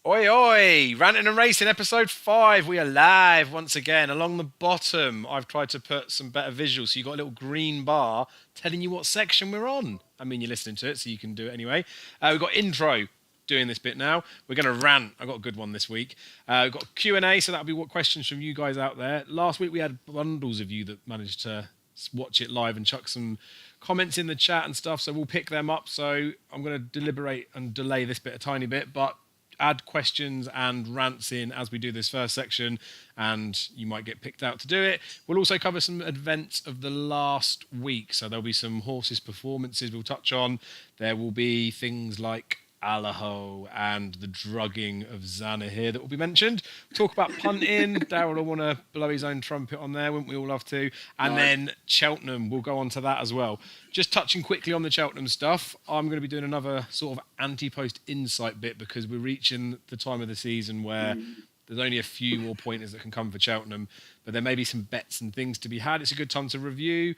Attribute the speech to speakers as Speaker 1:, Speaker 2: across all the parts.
Speaker 1: Oi, oi! Ranting and Racing, episode 5. We are live once again. Along the bottom, I've tried to put some better visuals. So you've got a little green bar telling you what section we're on. I mean, you're listening to it, so you can do it anyway. We've got intro doing this bit now. We're going to rant. I've got a good one this week. We've got Q&A, so that'll be what questions from you guys out there. Last week, we had bundles of you that managed to watch it live and chuck some comments in the chat and stuff, so we'll pick them up. So I'm going to deliberate and delay this bit a tiny bit, but add questions and rants in as we do this first section, and you might get picked out to do it. We'll also cover some events of the last week, so there'll be some horses performances we'll touch on. There will be things like Alaho and the drugging of Xana here that will be mentioned. We'll talk about punting. Daryl will want to blow his own trumpet on there, wouldn't we all love to? And then Cheltenham, we'll go on to that as well. Just touching quickly on the Cheltenham stuff, I'm going to be doing another sort of anti-post insight bit because we're reaching the time of the season where there's only a few more pointers that can come for Cheltenham, but there may be some bets and things to be had. It's a good time to review.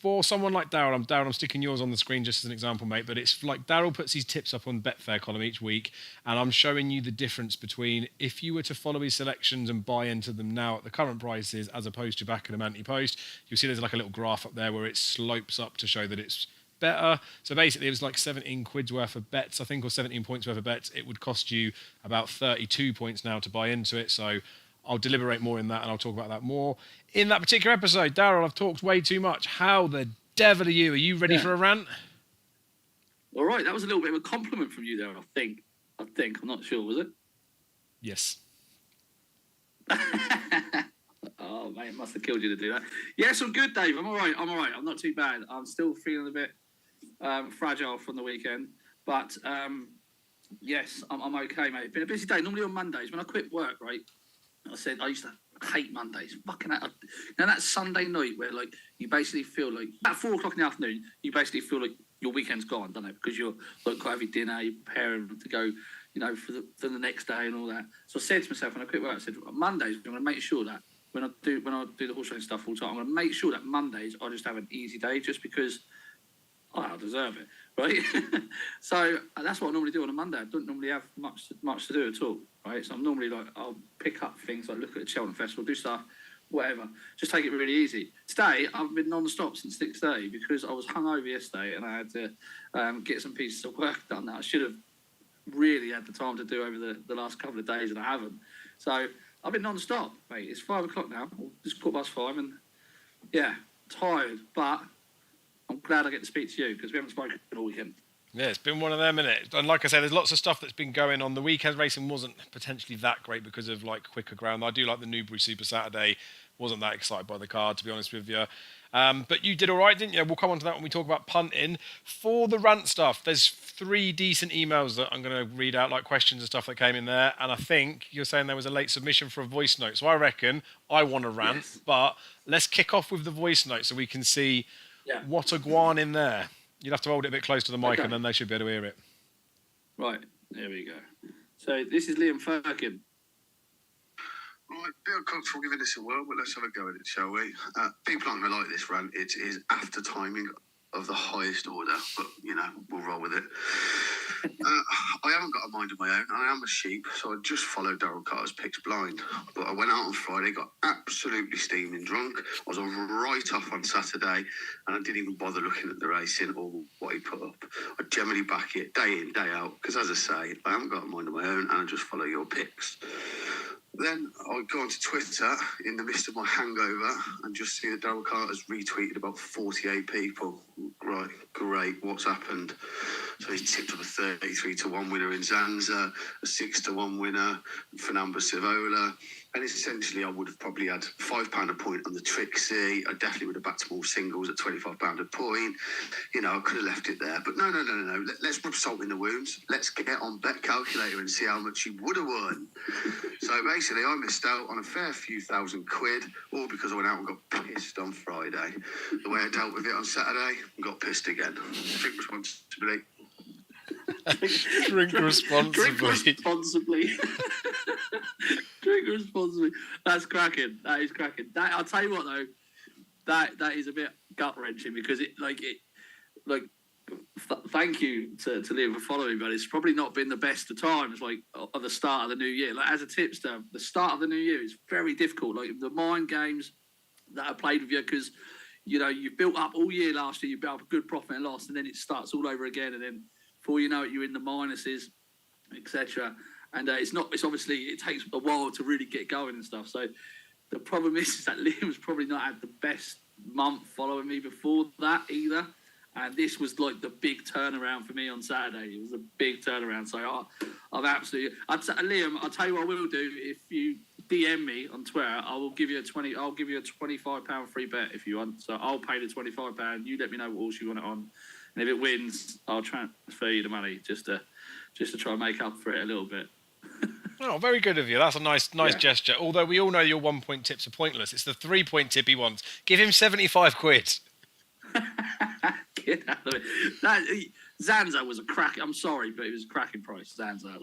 Speaker 1: For someone like Daryl, I'm sticking yours on the screen just as an example, mate, but it's like Daryl puts his tips up on Betfair column each week, and I'm showing you the difference between if you were to follow his selections and buy into them now at the current prices as opposed to back in them anti-post. You'll see there's like a little graph up there where it slopes up to show that it's better. So basically it was like 17 quid's worth of bets, I think, or 17 points worth of bets. It would cost you about 32 points now to buy into it. So I'll deliberate more in that, and I'll talk about that more in that particular episode. Daryl, I've talked way too much. How the devil are you? Are you ready for a rant?
Speaker 2: All right, that was a little bit of a compliment from you there, I think. I'm not sure, was it?
Speaker 1: Yes.
Speaker 2: Oh, mate, it must have killed you to do that. Yes, I'm good, Dave. I'm all right. I'm not too bad. I'm still feeling a bit fragile from the weekend. But, yes, I'm okay, mate. It's been a busy day. Normally on Mondays, when I quit work, right, I said I used to hate Mondays. Fucking hell. Now that Sunday night where like you basically feel like at 4 o'clock in the afternoon, you basically feel like your weekend's gone, don't it? Because you're like got your dinner, you're preparing to go, you know, for the next day and all that. So I said to myself when I quit work, I said Mondays I'm going to make sure that when I do the horse racing stuff all the time, I'm going to make sure that Mondays I just have an easy day, just because I deserve it, right? So that's what I normally do on a Monday. I don't normally have much to do at all, right? So I'm normally like, I'll pick up things, like look at the Cheltenham Festival, do stuff, whatever. Just take it really easy. Today, I've been non-stop since 6:30 because I was hungover yesterday and I had to get some pieces of work done that I should have really had the time to do over the last couple of days, and I haven't. So I've been non-stop, mate. It's 5 o'clock now. It's 5:15, and yeah, tired, but I'm glad I get to speak to you because we haven't spoken all weekend.
Speaker 1: Yeah, it's been one of them, innit? And like I said, there's lots of stuff that's been going on. The weekend racing wasn't potentially that great because of like quicker ground. I do like the Newbury Super Saturday. Wasn't that excited by the card, to be honest with you. But you did all right, didn't you? We'll come on to that when we talk about punting. For the rant stuff, there's 3 decent emails that I'm going to read out, like questions and stuff that came in there. And I think you're saying there was a late submission for a voice note. So I reckon I want to rant, yes. But let's kick off with the voice note so we can see what a guan in there. You'll have to hold it a bit close to the mic, and then they should be able to hear it.
Speaker 2: Right, there we go. So this is Liam Firkin.
Speaker 3: Right, bit uncomfortable giving this a whirl, but let's have a go at it, shall we? People aren't going to like this rant. It is after timing of the highest order, but, you know, we'll roll with it. I haven't got a mind of my own. I am a sheep, so I just followed Daryl Carter's picks blind. But I went out on Friday, got absolutely steaming drunk. I was right off on Saturday, and I didn't even bother looking at the racing or what he put up. I generally back it day in, day out, because as I say, I haven't got a mind of my own, and I just follow your picks. Then I go onto Twitter in the midst of my hangover and just see that Daryl Carter's retweeted about 48 people. Right, great, what's happened? So he's tipped up a 33-1 winner in Zanza, a 6-1 winner for Namba Sivola. And essentially, I would have probably had £5 a point on the Trixie. I definitely would have backed them all singles at £25 a point. You know, I could have left it there. But no. Let's rub salt in the wounds. Let's get on Bet Calculator and see how much you would have won. So basically, I missed out on a fair few £1,000, all because I went out and got pissed on Friday. The way I dealt with it on Saturday, and got pissed again. Drink responsibly.
Speaker 1: Drink responsibly.
Speaker 2: Drink responsibly. That's cracking. That is cracking. I'll tell you what though, that is a bit gut wrenching because it thank you to Liam for following, but it's probably not been the best of times, like at the start of the new year. Like as a tipster, the start of the new year is very difficult. Like the mind games that are played with you, because you've built up all year last year, you built up a good profit and loss, and then it starts all over again, and then before you know it, you're in the minuses, etc. And it's obviously it takes a while to really get going and stuff. So the problem is that Liam's probably not had the best month following me before that either. And this was like the big turnaround for me on Saturday. It was a big turnaround. So Liam, I'll tell you what I will do. If you DM me on Twitter, I will give you a £25 free bet if you want. So I'll pay the £25. You let me know what horse you want it on, and if it wins, I'll transfer you the money just to try and make up for it a little bit.
Speaker 1: Oh, very good of you. That's a nice gesture. Although we all know your 1 point tips are pointless. It's the 3 point tip he wants. Give him 75 quid.
Speaker 2: Get out of it. Zanza was a crack. I'm sorry, but it was a cracking price. Zanza,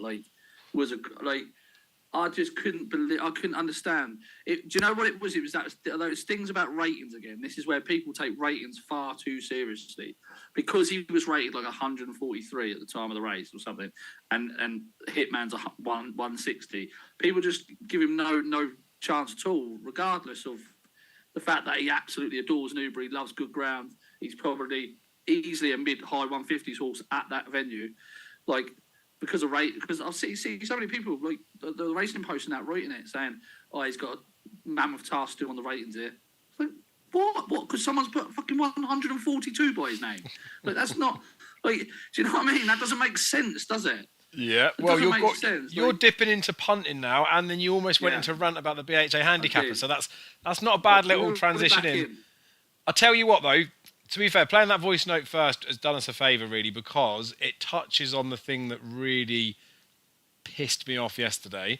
Speaker 2: I just couldn't believe. I couldn't understand it. Do you know what it was? It was those things about ratings again. This is where people take ratings far too seriously, because he was rated like 143 at the time of the race or something, and Hitman's 160. People just give him no chance at all, regardless of the fact that he absolutely adores Newbury, loves good ground. He's probably easily a mid-high 150s horse at that venue, because I've seen so many people like the racing posting that writing it saying, "Oh, he's got a mammoth task to do on the ratings here." It's like, what? Because someone's put fucking 142 by his name. Like that's not do you know what I mean? That doesn't make sense, does it?
Speaker 1: Yeah, well, you're dipping into punting now, and then you almost went into rant about the BHA handicapper, so that's not a bad little transition in. I'll tell you what, though, to be fair, playing that voice note first has done us a favour, really, because it touches on the thing that really pissed me off yesterday.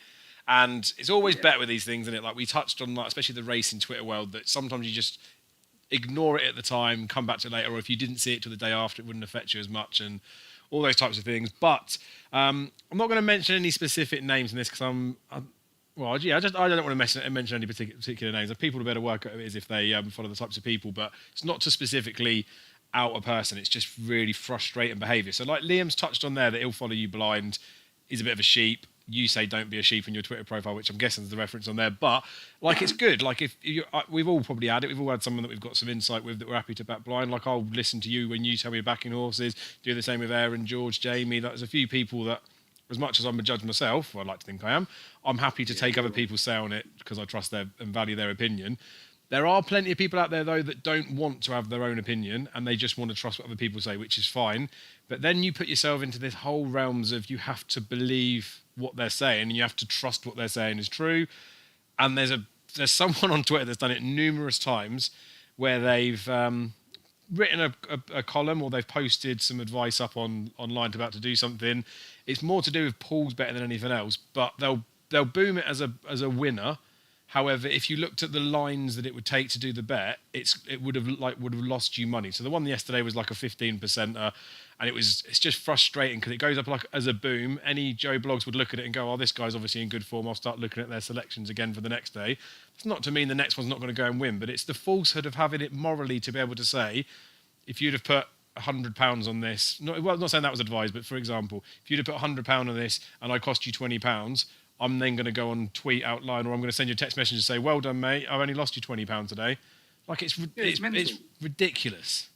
Speaker 1: And it's always better with these things, isn't it? Like we touched on, especially the racing Twitter world, that sometimes you just ignore it at the time, come back to it later, or if you didn't see it till the day after, it wouldn't affect you as much, and all those types of things. But I'm not going to mention any specific names in this because I don't want to mention any particular names. People would better work out who it is if they follow the types of people, but it's not to specifically out a person. It's just really frustrating behaviour. So like Liam's touched on there, that he'll follow you blind, is a bit of a sheep. You say don't be a sheep in your Twitter profile, which I'm guessing is the reference on there. But it's good. Like we've all probably had it. We've all had someone that we've got some insight with that we're happy to back blind. Like I'll listen to you when you tell me backing horses. Do the same with Aaron, George, Jamie. There's a few people that, as much as I'm a judge myself, or I'd like to think I am, I'm happy to take other people's say on it because I trust their and value their opinion. There are plenty of people out there, though, that don't want to have their own opinion and they just want to trust what other people say, which is fine. But then you put yourself into this whole realms of you have to believe what they're saying and you have to trust what they're saying is true. And there's someone on Twitter that's done it numerous times where they've written a column or they've posted some advice up online about to do something. It's more to do with Paul's better than anything else, but they'll boom it as a winner. However, if you looked at the lines that it would take to do the bet, it would have lost you money. So the one yesterday was like a 15%, and it's just frustrating because it goes up like as a boom. Any Joe Blogs would look at it and go, "Oh, this guy's obviously in good form. I'll start looking at their selections again for the next day." It's not to mean the next one's not going to go and win, but it's the falsehood of having it morally to be able to say, if you'd have put £100 on this, not saying that was advised, but for example, if you'd have put £100 on this and I cost you £20. I'm then going to go on tweet outline, or I'm going to send you a text message and say, "Well done, mate. I've only lost you £20 today." Like it's ridiculous.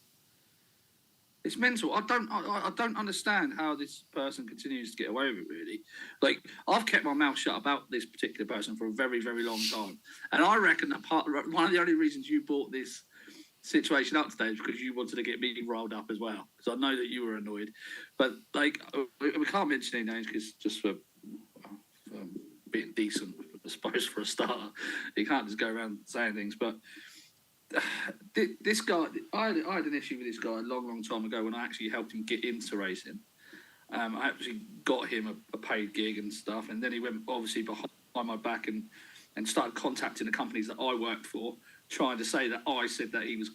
Speaker 2: It's mental. I don't understand how this person continues to get away with it. Really, like I've kept my mouth shut about this particular person for a very, very long time, and I reckon that one of the only reasons you brought this situation up today is because you wanted to get me riled up as well. Because I know that you were annoyed, but we can't mention any names because just for being decent, I suppose, for a starter. You can't just go around saying things. But this guy, I had an issue with this guy a long, long time ago when I actually helped him get into racing. I actually got him a paid gig and stuff, and then he went obviously behind my back and started contacting the companies that I worked for, trying to say that I said that he was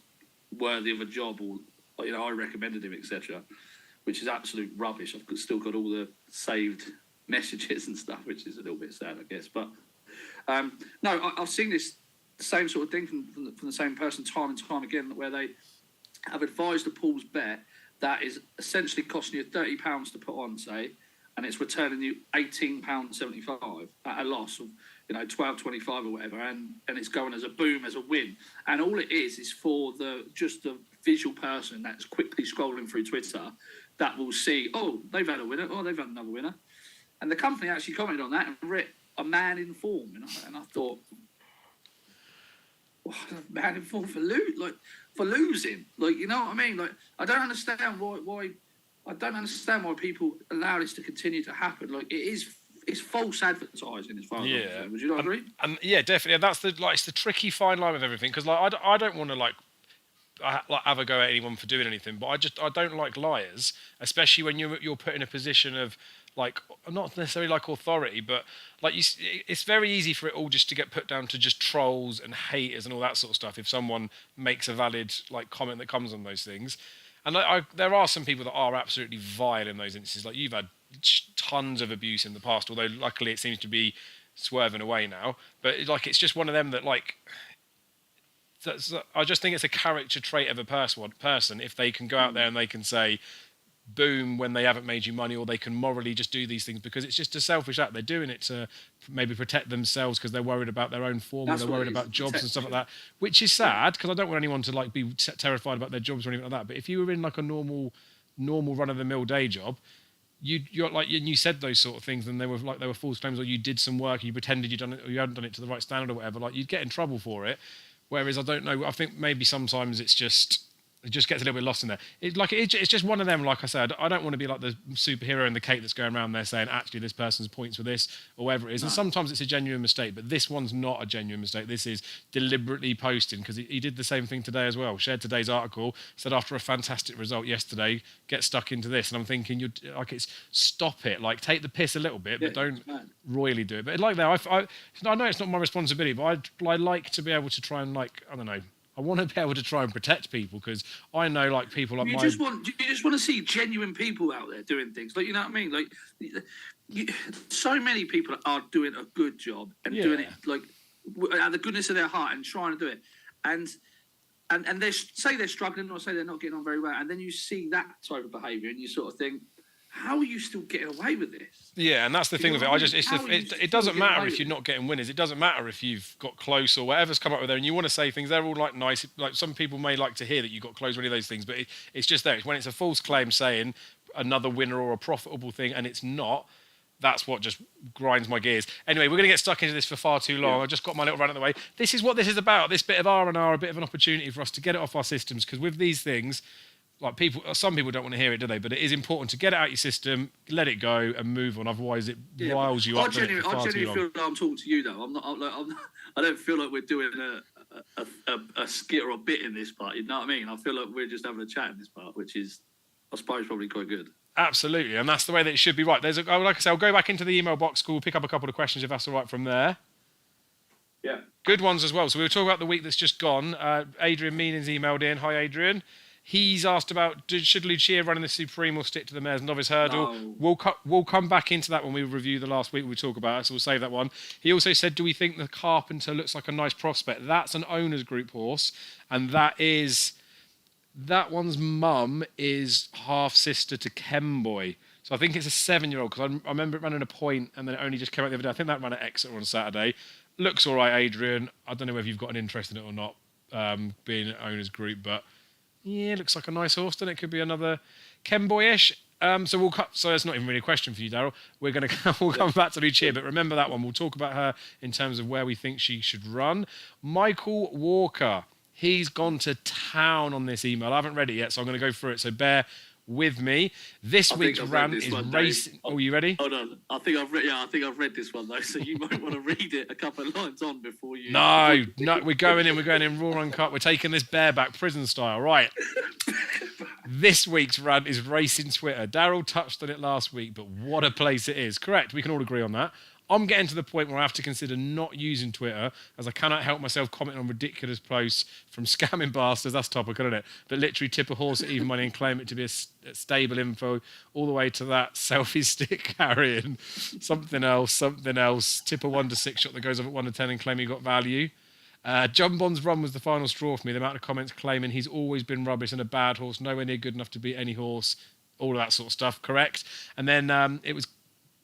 Speaker 2: worthy of a job, or I recommended him, etc. Which is absolute rubbish. I've still got all the saved messages and stuff, which is a little bit sad, I guess. But no, I've seen this same sort of thing from the same person time and time again, where they have advised a Paul's bet that is essentially costing you £30 to put on, say, and it's returning you £18.75 at a loss of £12.25 or whatever, and it's going as a boom, as a win. And all it is for the visual person that's quickly scrolling through Twitter that will see, oh, they've had a winner, oh, they've had another winner. And the company actually commented on that and writ a man in form. And I thought, what a man in form for losing. Like, you know what I mean? Like, I don't understand why I don't understand why people allow this to continue to happen. Like, it's false advertising as far as I'm concerned. Would you not agree?
Speaker 1: Yeah, definitely. And that's it's the tricky fine line with everything, because I don't want to have a go at anyone for doing anything, but I don't like liars, especially when you're put in a position of not necessarily authority, but it's very easy for it all just to get put down to just trolls and haters and all that sort of stuff if someone makes a valid comment that comes on those things. And there are some people that are absolutely vile in those instances. Like, you've had tons of abuse in the past, although luckily it seems to be swerving away now. But it's just one of them that I just think it's a character trait of a person if they can go out there and they can say boom when they haven't made you money, or they can morally just do these things because it's just a selfish act. They're doing it to maybe protect themselves because they're worried about their own form, or they're worried about jobs and stuff like that, which is sad, because I don't want anyone to be terrified about their jobs or anything like that. But if you were in a normal run-of-the-mill day job, you said those sort of things, and they were false claims, or you did some work and you pretended you'd done it, or you hadn't done it to the right standard or whatever, you'd get in trouble for it. Whereas I don't know, I think maybe sometimes it just gets a little bit lost in there. It's just one of them. Like I said, I don't want to be like the superhero in the cape that's going around there saying, actually, this person's points for this, or whatever it is. No. And sometimes it's a genuine mistake, but this one's not a genuine mistake. This is deliberately posting, because he did the same thing today as well. Shared today's article, said after a fantastic result yesterday, get stuck into this. And I'm thinking, stop it. Take the piss a little bit, but don't royally do it. But I know it's not my responsibility, but I like to be able to try and I don't know. I want to be able to try and protect people, because I know people like
Speaker 2: you just want to see genuine people out there doing things. You know what I mean? So many people are doing a good job and doing it out of the goodness of their heart and trying to do it. And they say they're struggling, or say they're not getting on very well, and then you see that type of behaviour and you sort of think, how are you still getting away with this?
Speaker 1: Yeah, and that's the thing with it. It doesn't matter if you're not getting winners. It doesn't matter if you've got close or whatever's come up with there, and you want to say things. They're all nice. Some people may like to hear that you got close or any of those things, but it's just there. It's when it's a false claim saying another winner or a profitable thing, and it's not. That's what just grinds my gears. Anyway, we're going to get stuck into this for far too long. I just got my little rant out of the way. This is what this is about. This bit of R&R, a bit of an opportunity for us to get it off our systems, because with these things, some people don't want to hear it, do they? But it is important to get it out your system, let it go, and move on. Otherwise, it riles you up. I
Speaker 2: genuinely feel like I'm talking to you, though. I don't feel like we're doing a skit or a bit in this part. You know what I mean? I feel like we're just having a chat in this part, which is, I suppose, probably quite good.
Speaker 1: Absolutely, and that's the way that it should be. Right, like I say, I'll go back into the email box. We'll pick up a couple of questions if that's all right from there.
Speaker 2: Yeah.
Speaker 1: Good ones as well. So we were talking about the week that's just gone. Adrian Meanings emailed in. Hi, Adrian. He's asked about, should Lucia run in the Supreme or stick to the Mayor's Novice Hurdle? No. We'll come back into that when we review the last week we talk about it, so we'll save that one. He also said, do we think the Carpenter looks like a nice prospect? That's an owner's group horse, and that one's mum is half-sister to Kemboy. So I think it's a 7-year-old, because I remember it running a point, and then it only just came out the other day. I think that ran at Exeter on Saturday. Looks all right, Adrian. I don't know whether you've got an interest in it or not, being an owner's group, but yeah, looks like a nice horse, then it could be another Kemboy-ish. So we'll cut. So that's not even really a question for you, Daryl. We'll come back to Lucia, but remember that one. We'll talk about her in terms of where we think she should run. Michael Walker, he's gone to town on this email. I haven't read it yet, so I'm going to go through it. So bear with me. This week's rant is racing. Oh, you ready?
Speaker 2: Hold on. I think I've read this one though, so you might want to read it a couple of lines on before you.
Speaker 1: No, we're going in raw uncut. We're taking this bareback prison style, right? This week's rant is racing Twitter. Daryl touched on it last week, but what a place it is. Correct. We can all agree on that. I'm getting to the point where I have to consider not using Twitter, as I cannot help myself commenting on ridiculous posts from scamming bastards. That's topical, isn't it? But literally tip a horse at even money and claim it to be a stable info, all the way to that selfie stick carrying something else. Tip a 1 to 6 shot that goes off at 1 to 10 and claim you got value. Jonbon's run was the final straw for me. The amount of comments claiming he's always been rubbish and a bad horse, nowhere near good enough to beat any horse, all of that sort of stuff. Correct. And then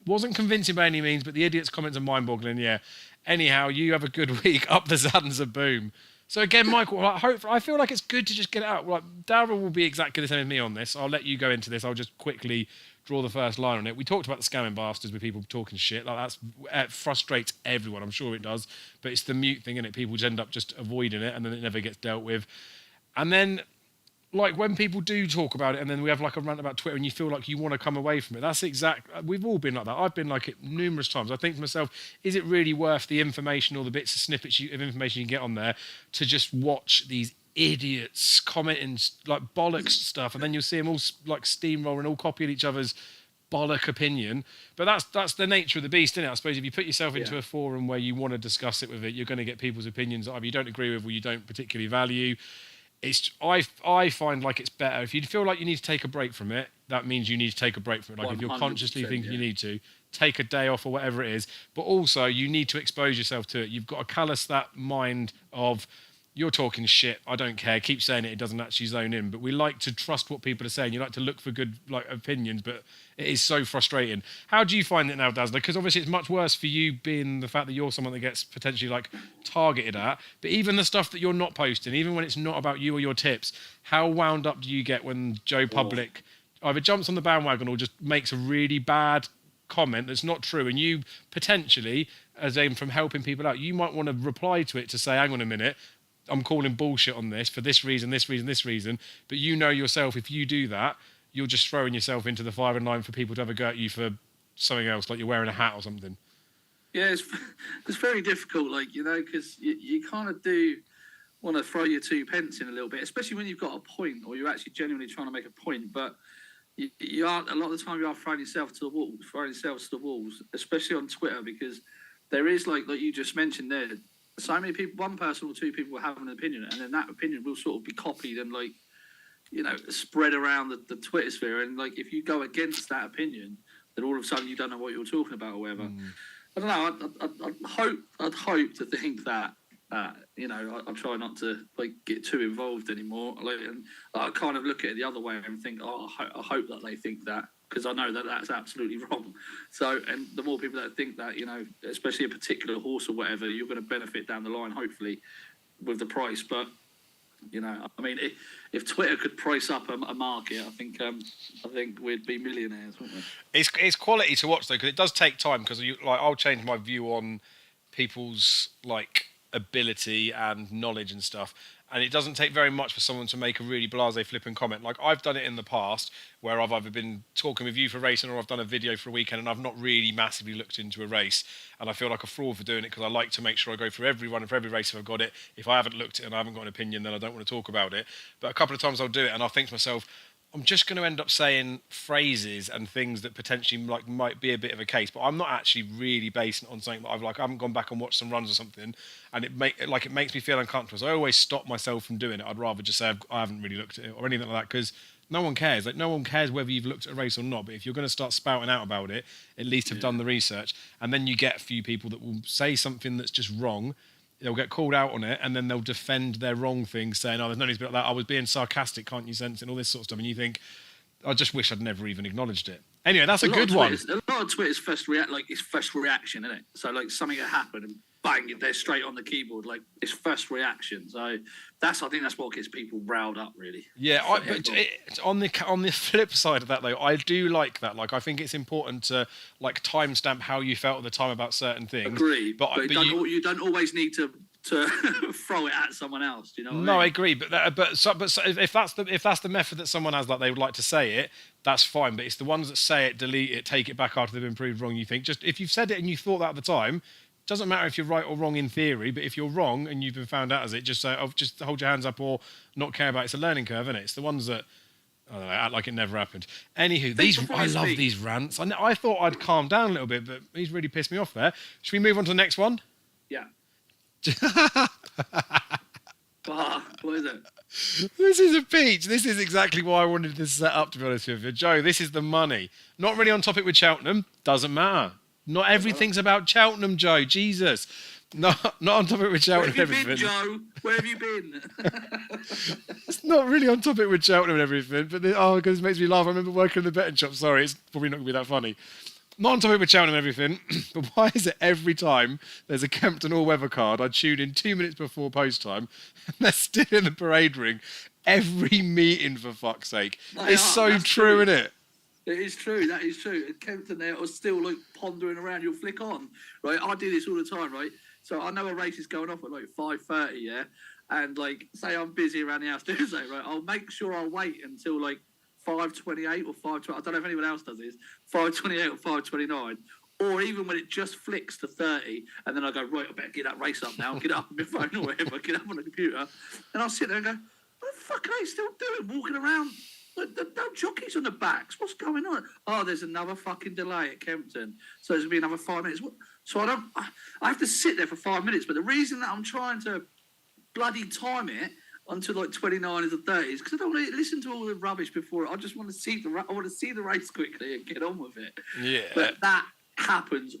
Speaker 1: wasn't convincing by any means, but the idiot's comments are mind-boggling. Yeah. Anyhow, you have a good week. Up the zanza, boom. So again, Michael, I feel like it's good to just get it out. Like, Darryl will be exactly the same as me on this. I'll let you go into this. I'll just quickly draw the first line on it. We talked about the scamming bastards with people talking shit. Like, it frustrates everyone. I'm sure it does. But it's the mute thing, innit? People just end up just avoiding it, and then it never gets dealt with. And then, like, when people do talk about it, and then we have like a rant about Twitter, and you feel like you want to come away from it. That's we've all been like that. I've been like it numerous times. I think to myself, is it really worth the information or the bits of snippets of information you get on there to just watch these idiots commenting like bollocks stuff, and then you'll see them all like steamrolling, all copying each other's bollock opinion? But that's the nature of the beast, isn't it? I suppose if you put yourself into a forum where you want to discuss it with it, you're going to get people's opinions that either you don't agree with or you don't particularly value. I find like it's better if you feel like you need to take a break from it. That means you need to take a break from it. Like if you're consciously thinking you need to take a day off or whatever it is, but also you need to expose yourself to it. You've got to callous that mind of, you're talking shit, I don't care, keep saying it doesn't actually zone in. But we like to trust what people are saying. You like to look for good like opinions, but it is so frustrating. How do you find it now, Dazzler? Because obviously it's much worse for you being the fact that you're someone that gets potentially like targeted at. But even the stuff that you're not posting, even when it's not about you or your tips, how wound up do you get when Joe Public either jumps on the bandwagon or just makes a really bad comment that's not true, and you potentially, as aim from helping people out, you might want to reply to it to say, hang on a minute, I'm calling bullshit on this for this reason, this reason, this reason. But you know yourself, if you do that, you're just throwing yourself into the fire and line for people to have a go at you for something else, like you're wearing a hat or something.
Speaker 2: Yeah, it's very difficult, like, you know, because you kind of do want to throw your 2 pence in a little bit, especially when you've got a point or you're actually genuinely trying to make a point. But you are, a lot of the time, you are throwing yourself to the walls, especially on Twitter, because there is, like you just mentioned there, so many people, one person or 2 people will have an opinion, and then that opinion will sort of be copied and, like, you know, spread around the Twitter sphere. And, like, if you go against that opinion, then all of a sudden you don't know what you're talking about or whatever. I don't know. I'd hope to think that, you know, I try not to, like, get too involved anymore. Like, and I kind of look at it the other way and think, I hope that they think that, because I know that that's absolutely wrong. So, and the more people that think that, you know, especially a particular horse or whatever, you're going to benefit down the line, hopefully, with the price. But, you know, I mean, if Twitter could price up a market, I think we'd be millionaires, wouldn't we?
Speaker 1: It's quality to watch though, because it does take time. Because I'll change my view on people's like ability and knowledge and stuff. And it doesn't take very much for someone to make a really blasé flippant comment. Like, I've done it in the past where I've either been talking with you for racing or I've done a video for a weekend and I've not really massively looked into a race. And I feel like a fraud for doing it, because I like to make sure I go through every run and for every race if I've got it. If I haven't looked at it and I haven't got an opinion, then I don't want to talk about it. But a couple of times I'll do it and I'll think to myself, I'm just going to end up saying phrases and things that potentially like might be a bit of a case, but I'm not actually really basing it on something that I haven't gone back and watched some runs or something, and it makes me feel uncomfortable. So I always stop myself from doing it. I'd rather just say I haven't really looked at it or anything like that, because no one cares. Like, no one cares whether you've looked at a race or not. But if you're going to start spouting out about it, at least have done the research, and then you get a few people that will say something that's just wrong. They'll get called out on it, and then they'll defend their wrong things, saying, "Oh, there's no need to be like that. I was being sarcastic, can't you sense?" and all this sort of stuff. And you think, I just wish I'd never even acknowledged it. Anyway, that's a good one.
Speaker 2: A lot of Twitter's first reaction, isn't it? So, like, something had happened and bang, they're straight on the keyboard. Like, it's first reaction. So I think that's what gets people riled up, really.
Speaker 1: Yeah, on the flip side of that though, I do like that. Like, I think it's important to like timestamp how you felt at the time about certain things.
Speaker 2: Agree, but you don't always need to throw it at someone else. Do you know what I mean?
Speaker 1: I agree, but if that's the method that someone has, like they would like to say it, that's fine. But it's the ones that say it, delete it, take it back after they've been proved wrong. You think, just if you've said it and you thought that at the time, doesn't matter if you're right or wrong in theory. But if you're wrong and you've been found out as it, just say, just hold your hands up or not care about it. It's a learning curve, isn't it? It's the ones that I don't know, act like it never happened. Anywho, I love these rants. I thought I'd calm down a little bit, but he's really pissed me off there. Should we move on to the next one?
Speaker 2: Yeah. What is it?
Speaker 1: This is a peach. This is exactly why I wanted this set up, to be honest with you. Joe, this is the money. Not really on topic with Cheltenham. Doesn't matter. Not everything's about Cheltenham, Joe. Jesus. Not on topic with
Speaker 2: Where
Speaker 1: Cheltenham
Speaker 2: have
Speaker 1: and
Speaker 2: you been,
Speaker 1: everything.
Speaker 2: Joe? Where have you been?
Speaker 1: It's not really on topic with Cheltenham and everything, but because it makes me laugh. I remember working in the betting shop. Sorry, it's probably not going to be that funny. Not on topic with Cheltenham and everything, but why is it every time there's a Kempton all-weather card, I tune in 2 minutes before post time, and they're still in the parade ring every meeting, for fuck's sake? It's so true, isn't it?
Speaker 2: It is true. That is true. And Kempton there was still like pondering around. You'll flick on, right? I do this all the time, right? So I know a race is going off at like 5:30, yeah. And like, say I'm busy around the house doing something, right? I'll make sure I'll wait until like 5:28 or 5:20. I don't know if anyone else does this. 5:28 or 5:29. Or even when it just flicks to 30, and then I go, right, I better get that race up now. Get up on my phone or whatever. Get up on the computer. And I'll sit there and go, what the fuck are they still doing? Walking around. No jockeys on the backs. What's going on? Oh, there's another fucking delay at Kempton. So there's going to be another 5 minutes. So I have to sit there for 5 minutes. But the reason that I'm trying to bloody time it until like 29 or 30 is because I don't want to listen to all the rubbish before it. I just want to see the race quickly and get on with it.
Speaker 1: Yeah.
Speaker 2: But that happens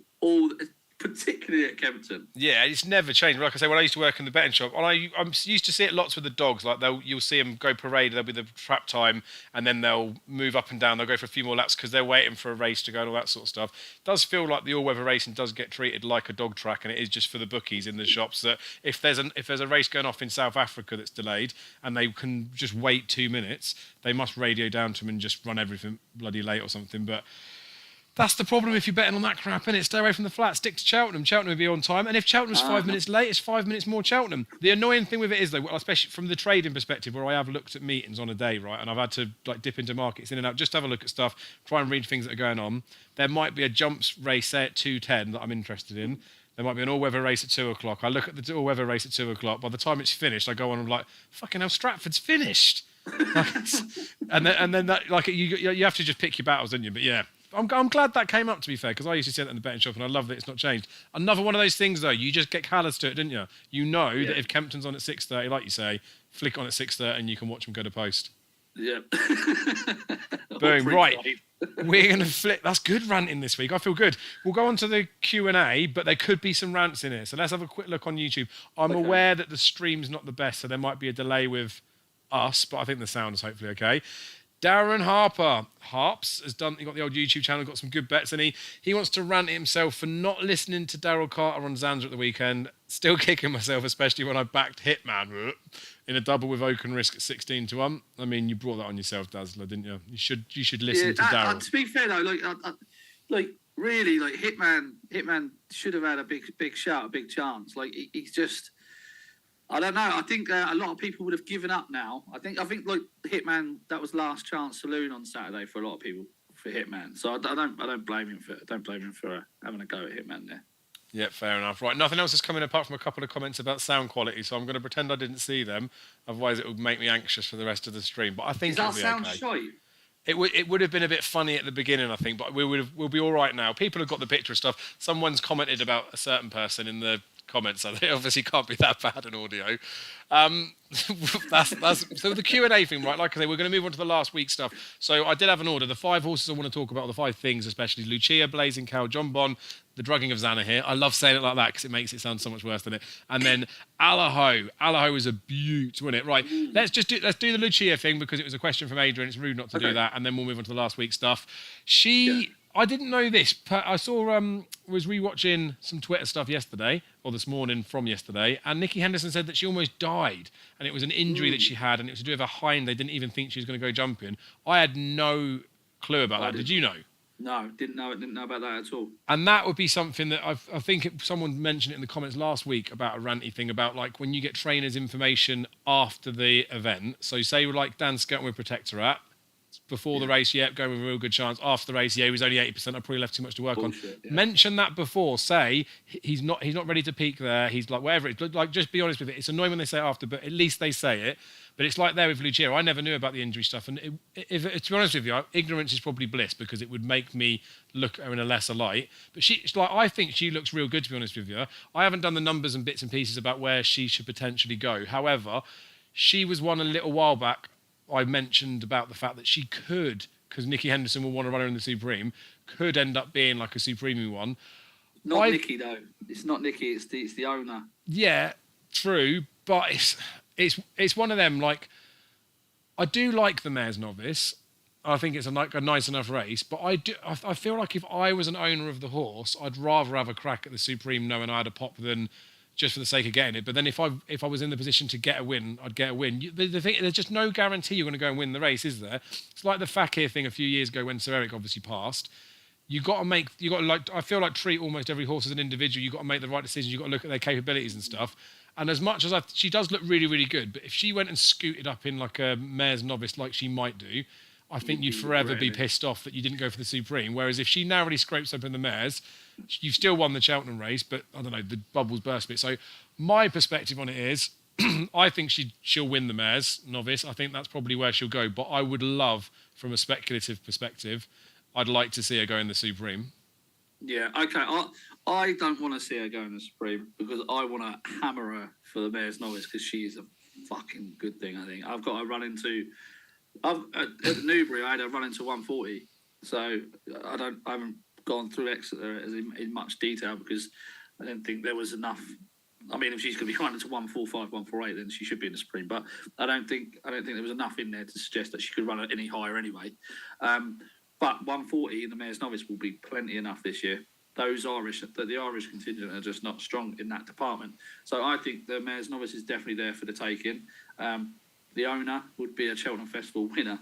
Speaker 2: particularly at Kempton.
Speaker 1: Yeah, it's never changed. Like I say, when I used to work in the betting shop, and I'm used to see it lots with the dogs. Like you'll see them go parade. There'll be the trap time, and then they'll move up and down. They'll go for a few more laps because they're waiting for a race to go and all that sort of stuff. It does feel like the all-weather racing does get treated like a dog track, and it is just for the bookies in the shops. That if there's a race going off in South Africa that's delayed, and they can just wait 2 minutes, they must radio down to them and just run everything bloody late or something. But that's the problem if you're betting on that crap, innit? Stay away from the flat. Stick to Cheltenham. Cheltenham will be on time. And if Cheltenham's 5 minutes late, it's 5 minutes more Cheltenham. The annoying thing with it is, though, especially from the trading perspective, where I have looked at meetings on a day, right, and I've had to like dip into markets in and out, just have a look at stuff, try and read things that are going on. There might be a jumps race, say at 2:10, that I'm interested in. There might be an all-weather race at 2 o'clock. I look at the all-weather race at 2 o'clock. By the time it's finished, I go on and I'm like, fucking hell, Stratford's finished. and then that, like, you have to just pick your battles, don't you? But yeah. I'm glad that came up, to be fair, because I used to see that in the betting shop and I love that it's not changed. Another one of those things, though, you just get callous to it, didn't you? You know that if Kempton's on at 6:30, like you say, flick on at 6:30 and you can watch them go to post.
Speaker 2: Yeah.
Speaker 1: Boom, right. We're going to flip. That's good ranting this week. I feel good. We'll go on to the Q&A, but there could be some rants in here. So let's have a quick look on YouTube. I'm aware that the stream's not the best, so there might be a delay with us, but I think the sound is hopefully okay. Darren Harps has done. He got the old YouTube channel, got some good bets, and he wants to rant at himself for not listening to Daryl Carter on Zanza at the weekend. Still kicking myself, especially when I backed Hitman in a double with Oaken Risk at 16-1. I mean, you brought that on yourself, Dazzler, didn't you? You should listen to Daryl.
Speaker 2: To be fair though, really, Hitman should have had a big shot, a big chance. Like he's just. I don't know. I think a lot of people would have given up now. I think like Hitman, that was last chance saloon on Saturday for a lot of people for Hitman. So I don't blame him for having a go at Hitman there.
Speaker 1: Yeah, fair enough. Right, nothing else is coming apart from a couple of comments about sound quality. So I'm going to pretend I didn't see them. Otherwise, it would make me anxious for the rest of the stream. But I think it'll be okay.
Speaker 2: Does that sound shite?
Speaker 1: It would have been a bit funny at the beginning, I think, but we'll be all right now. People have got the picture of stuff. Someone's commented about a certain person in the comments, so they obviously can't be that bad in audio. That's so the Q&A thing, right? Like I say, we're going to move on to the last week's stuff. So I did have an order. The 5 horses I want to talk about, or the 5 things especially: Lucia, Blazing Cow, Jonbon, the drugging of Xana here. I love saying it like that because it makes it sound so much worse than it. And then Alaho. Alaho is a beaut, wasn't it? Right. Let's do the Lucia thing because it was a question from Adrian. It's rude not to do that. And then we'll move on to the last week's stuff. I didn't know this, but I saw was rewatching some Twitter stuff yesterday or this morning from yesterday, and Nikki Henderson said that she almost died, and it was an injury that she had, and it was to do with her hind. They didn't even think she was going to go jumping. I had no clue about that. Did you know?
Speaker 2: No, didn't know about that at all.
Speaker 1: And that would be something that I think someone mentioned it in the comments last week about a ranty thing about like when you get trainers' information after the event. So say like Dan Skelton with Protectorat. Before the race, going with a real good chance. After the race, he was only 80%. I probably left too much to work on. Yeah. Mention that before. Say he's not ready to peak there. He's like whatever. It's like just be honest with it. It's annoying when they say it after, but at least they say it. But it's like there with Lucia. I never knew about the injury stuff, and if to be honest with you, ignorance is probably bliss because it would make me look at her in a lesser light. But I think she looks real good. To be honest with you, I haven't done the numbers and bits and pieces about where she should potentially go. However, she was one a little while back. I mentioned about the fact that she could, because Nikki Henderson will want to run her in the Supreme, could end up being like a Supreme one.
Speaker 2: Not Nikki though. It's not Nikki. It's the owner.
Speaker 1: Yeah, true, but it's one of them. Like, I do like the Mare's Novice. I think it's a nice enough race, but I feel like if I was an owner of the horse, I'd rather have a crack at the Supreme knowing I had a pop than just for the sake of getting it. But then if I was in the position to get a win, I'd get a win. The thing, there's just no guarantee you're going to go and win the race, is there? It's like the Fakir thing a few years ago when Sir Eric obviously passed. You got to like. I feel like treat almost every horse as an individual. You got to make the right decisions. You got to look at their capabilities and stuff. And as much as she does look really, really good, but if she went and scooted up in like a Mare's Novice like she might do, I think you'd forever be pissed off that you didn't go for the Supreme. Whereas if she narrowly scrapes up in the Mares, you've still won the Cheltenham race, but I don't know, the bubbles burst a bit. So my perspective on it is, I think she'll win the Mares Novice. I think that's probably where she'll go. But I would love, from a speculative perspective, I'd like to see her go in the Supreme.
Speaker 2: Yeah, okay. I don't want to see her go in the Supreme because I want to hammer her for the Mare's Novice because she's a fucking good thing, I think. I've got to run into... at Newbury, I had her run into 140. So I haven't gone through Exeter in much detail because I didn't think there was enough... I mean, if she's going to be running to 145, 148, then she should be in the Supreme. But I don't think there was enough in there to suggest that she could run it any higher anyway. But 140 in the Mare's Novice will be plenty enough this year. The Irish contingent are just not strong in that department. So I think the Mare's Novice is definitely there for the taking. The owner would be a Cheltenham Festival winner.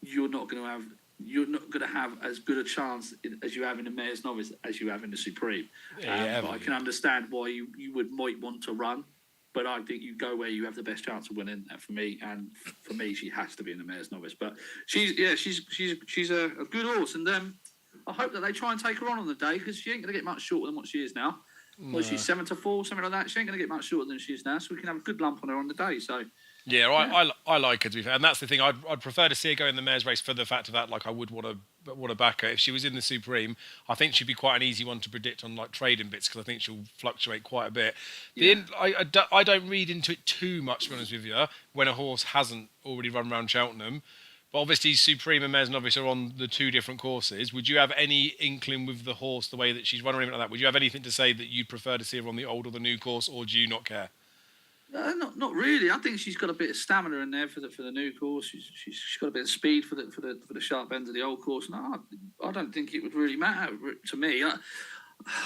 Speaker 2: You're not going to have as good a chance as you have in the Mare's Novice as you have in the Supreme. But I can understand why you might want to run. But I think you go where you have the best chance of winning. For me, she has to be in the Mare's Novice. But she's a good horse, and I hope that they try and take her on the day because she ain't going to get much shorter than what she is now. No. Well, she's 7-4, something like that. She ain't going to get much shorter than she is now, so we can have a good lump on her on the day. So. Yeah,
Speaker 1: I like her, to be fair, and that's the thing. I'd prefer to see her go in the Mare's race for the fact of that. Like, I would want to back her if she was in the Supreme. I think she'd be quite an easy one to predict on like trading bits because I think she'll fluctuate quite a bit. Yeah. I don't read into it too much, to be honest with you, when a horse hasn't already run around Cheltenham. But obviously, Supreme and Mare's Novice are on the two different courses. Would you have any inkling with the horse, the way that she's running like that? Would you have anything to say that you'd prefer to see her on the old or the new course, or do you not care?
Speaker 2: No, not really. I think she's got a bit of stamina in there for the new course. She's got a bit of speed for the sharp end of the old course. No, I don't think it would really matter to me.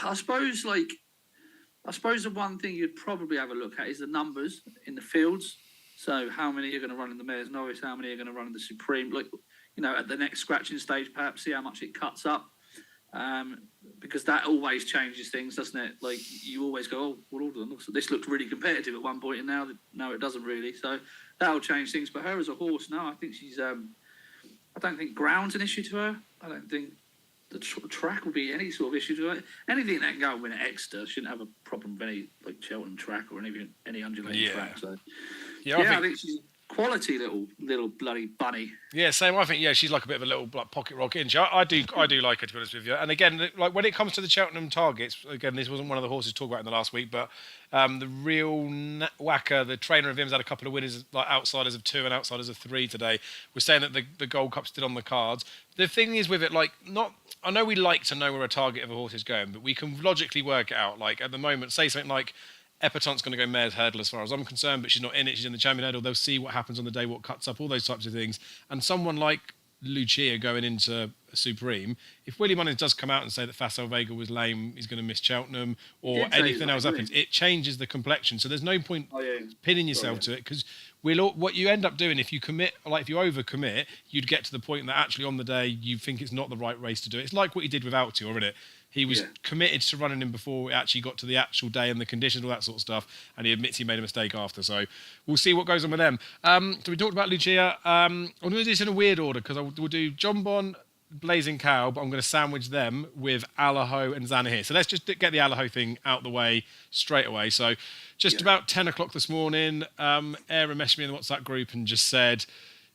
Speaker 2: I suppose the one thing you'd probably have a look at is the numbers in the fields. So how many are going to run in the Mare's Novice? How many are going to run in the Supreme? Like, at the next scratching stage, perhaps see how much it cuts up. Because that always changes things, doesn't it? Like, you always go, oh, well, this looked really competitive at one point, and now it doesn't really. So that'll change things. But her as a horse, no, I think she's... I don't think ground's an issue to her. I don't think the track will be any sort of issue to her. Anything that can go and win at Exeter shouldn't have a problem with any like Cheltenham track or any undulating track. So I think she's a quality little bloody bunny.
Speaker 1: Yeah, same. I think she's like a bit of a little like pocket rocket, isn't she? I do like her, to be honest with you. And again, like when it comes to the Cheltenham targets, again, this wasn't one of the horses talked about in the last week, but the real whacker, the trainer of him's had a couple of winners, like outsiders of 2 and outsiders of 3 today. We're saying that the Gold Cup's still on the cards. The thing is with it, I know we like to know where a target of a horse is going, but we can logically work it out. Like at the moment, say something like Epatant's going to go Mare's Hurdle as far as I'm concerned, but she's not in it. She's in the Champion Hurdle. They'll see what happens on the day, what cuts up, all those types of things. And someone like Lucia going into a Supreme, if Willie Mullins does come out and say that Facile Vega was lame, he's going to miss Cheltenham, or anything else happens, it changes the complexion. So there's no point pinning yourself to it because what you end up doing if you commit, like if you overcommit, you'd get to the point that actually on the day you think it's not the right race to do it. It's like what he did with Altior, isn't it? He was committed to running him before it actually got to the actual day and the conditions, all that sort of stuff. And he admits he made a mistake after. So we'll see what goes on with them. So we talked about Lucia. I'm going to do this in a weird order because we'll do Jonbon, Blazing Cow, but I'm going to sandwich them with Alaho and Zanza here. So let's just get the Alaho thing out the way straight away. So just about 10 o'clock this morning, Aaron messaged me in the WhatsApp group and just said,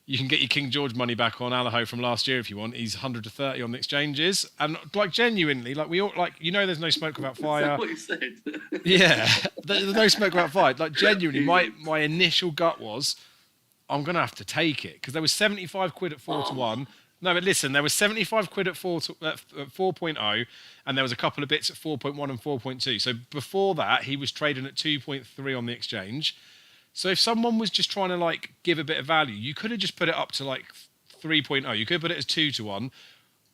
Speaker 1: you can get your King George money back on Alaho from last year if you want. He's 100 to 30 on the exchanges. And like genuinely, like we all there's no smoke without fire.
Speaker 2: Is that what you said?
Speaker 1: Yeah. There's no smoke without fire. Like genuinely, my initial gut was, I'm gonna have to take it. Because there was 75 quid at 4 to 1. No, but listen, there was 75 quid at 4.0, and there was a couple of bits at 4.1 and 4.2. So before that, he was trading at 2.3 on the exchange. So if someone was just trying to like give a bit of value, you could have just put it up to like 3.0. You could have put it as 2 to 1,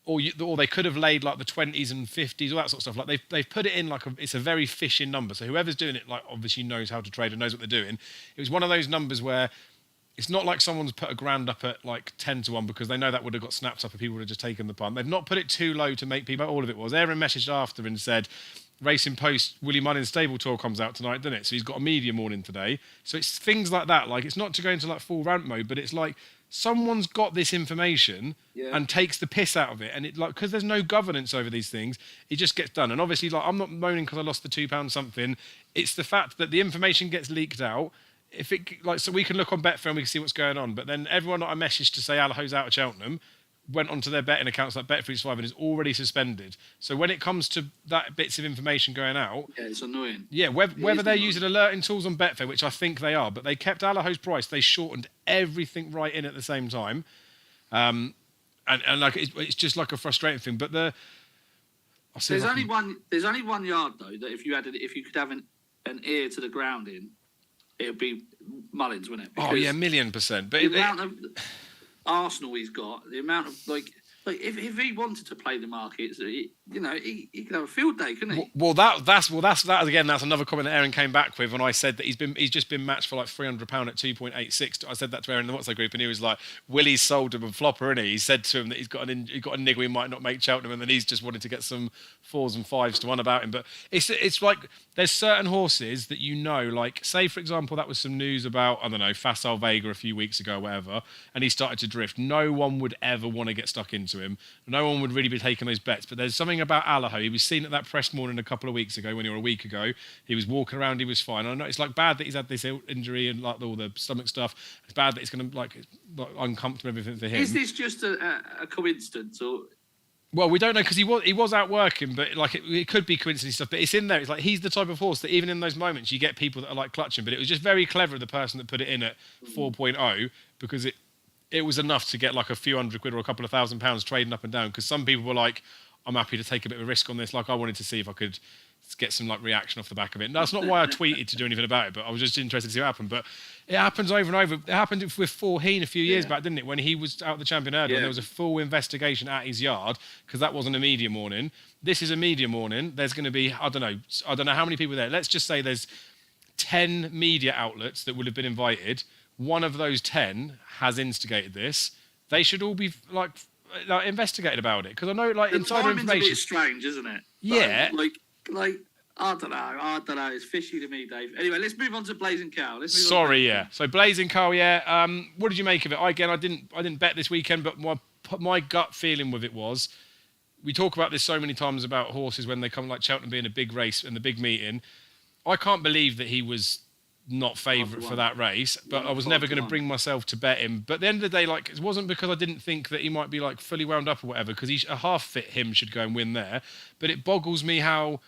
Speaker 1: or they could have laid like the 20s and 50s, all that sort of stuff. Like they've put it in like it's a very fishing number. So whoever's doing it, like obviously knows how to trade and knows what they're doing. It was one of those numbers where it's not like someone's put a grand up at like 10 to 1 because they know that would have got snapped up if people would have just taken the punt. They've not put it too low to make people. All of it was. Aaron messaged after and said, Racing Post, Willie Mullins Stable Tour comes out tonight, doesn't it? So he's got a media morning today. So it's things like that. Like it's not to go into like full rant mode, but it's like someone's got this information and takes the piss out of it. And it like, because there's no governance over these things, it just gets done. And obviously, like I'm not moaning because I lost the £2 something. It's the fact that the information gets leaked out. If it like, so we can look on Betfair and we can see what's going on. But then everyone that I messaged to say Alaho's out of Cheltenham went onto their betting accounts like Bet365 and is already suspended. So when it comes to that bits of information going out,
Speaker 2: it's annoying.
Speaker 1: Yeah, whether they're using alerting tools on Betfair, which I think they are, but they kept Alaho's price. They shortened everything right in at the same time, and like it's just like a frustrating thing. But there's only
Speaker 2: one yard though that if you could have an ear to the ground in, it would be Mullins, wouldn't it?
Speaker 1: Because 1,000,000%. But
Speaker 2: the amount of Arsenal he's got, the amount of like if he wanted to play the markets, he could have a field day, couldn't he?
Speaker 1: Well, that's again. That's another comment that Aaron came back with when I said that he's just been matched for like £300 at 2.86. I said that to Aaron in the WhatsApp group, and he was like, "Willie's sold him a flopper, isn't he?" He said to him that he's got a niggle he might not make Cheltenham, and then he's just wanted to get some 4s and 5s to one about him. But it's like there's certain horses that like say for example that was some news about I don't know Facile Vega a few weeks ago or whatever, and he started to drift. No one would ever want to get stuck into him. No one would really be taking those bets. But there's something about Alaho. He was seen at that press morning a couple of weeks ago, or a week ago. He was walking around. He was fine. I know it's like bad that he's had this injury and like all the stomach stuff. It's bad that it's going to like uncomfortable everything for him.
Speaker 2: Is this just a coincidence or?
Speaker 1: Well, we don't know because he was out working, but like it could be coincidence stuff. But it's in there. It's like he's the type of horse that even in those moments you get people that are like clutching. But it was just very clever of the person that put it in at 4.0 because it was enough to get like a few hundred quid or a couple of £1,000 trading up and down. Because some people were like, I'm happy to take a bit of a risk on this. Like I wanted to see if I could get some like reaction off the back of it. And that's not why I tweeted to do anything about it, but I was just interested to see what happened. But it happens over and over. It happened with Forheen a few years back, didn't it? When he was out the Champion Hurdle and there was a full investigation at his yard because that wasn't a media morning. This is a media morning. There's going to be, I don't know how many people there. Let's just say there's 10 media outlets that would have been invited. One of those 10 has instigated this. They should all be like investigated about it because I know like
Speaker 2: the
Speaker 1: insider information.
Speaker 2: A bit strange, isn't it?
Speaker 1: Yeah.
Speaker 2: Like I don't know. It's fishy to me, Dave. Anyway, let's move on to Blazing Cow.
Speaker 1: So Blazing Cow, what did you make of it? Again, I didn't bet this weekend, but my gut feeling with it was, we talk about this so many times about horses when they come like Cheltenham being a big race and the big meeting. I can't believe that he was not favourite for that race, but I was never going to bring myself to bet him. But at the end of the day, like it wasn't because I didn't think that he might be like fully wound up or whatever, because a half fit him should go and win there. But it boggles me how.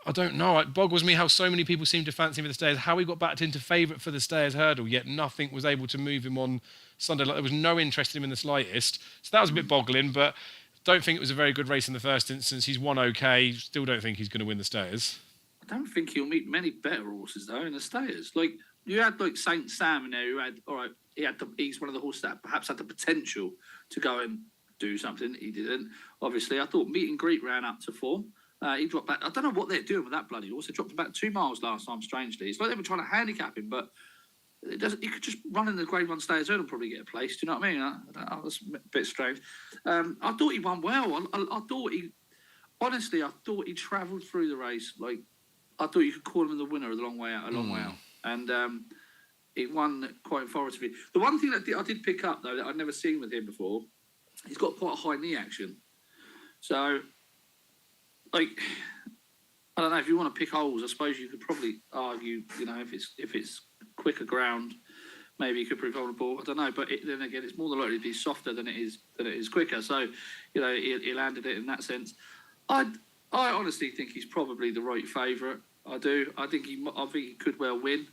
Speaker 1: I don't know. It boggles me how so many people seem to fancy him for the Stayers. How he got backed into favourite for the Stayers hurdle, yet nothing was able to move him on Sunday. Like there was no interest in him in the slightest. So that was a bit boggling. But don't think it was a very good race in the first instance. He's won okay. Still don't think he's going to win the Stayers.
Speaker 2: I don't think he'll meet many better horses though in the Stayers. Like you had like Saint Sam in there, who had he's one of the horses that perhaps had the potential to go and do something. He didn't. Obviously, I thought Meet and Greet ran up to form. He dropped back. I don't know what they're doing with that bloody horse. They dropped about 2 miles last time, strangely. It's like they were trying to handicap him, but it doesn't. He could just run in the Grade 1 Stayers and probably get a place. Do you know what I mean? That's a bit strange. I thought he won well. I thought he travelled through the race. Like, I thought you could call him the winner a long way out. And he won quite authoritatively. The one thing that I did pick up, though, that I'd never seen with him before, he's got quite a high knee action. So, like, I don't know, if you want to pick holes, I suppose you could probably argue, if it's quicker ground, maybe he could prove vulnerable. I don't know, but then again, it's more than likely to be softer than it is quicker. So, he landed it in that sense. I honestly think he's probably the right favourite. I do. I think he could well win.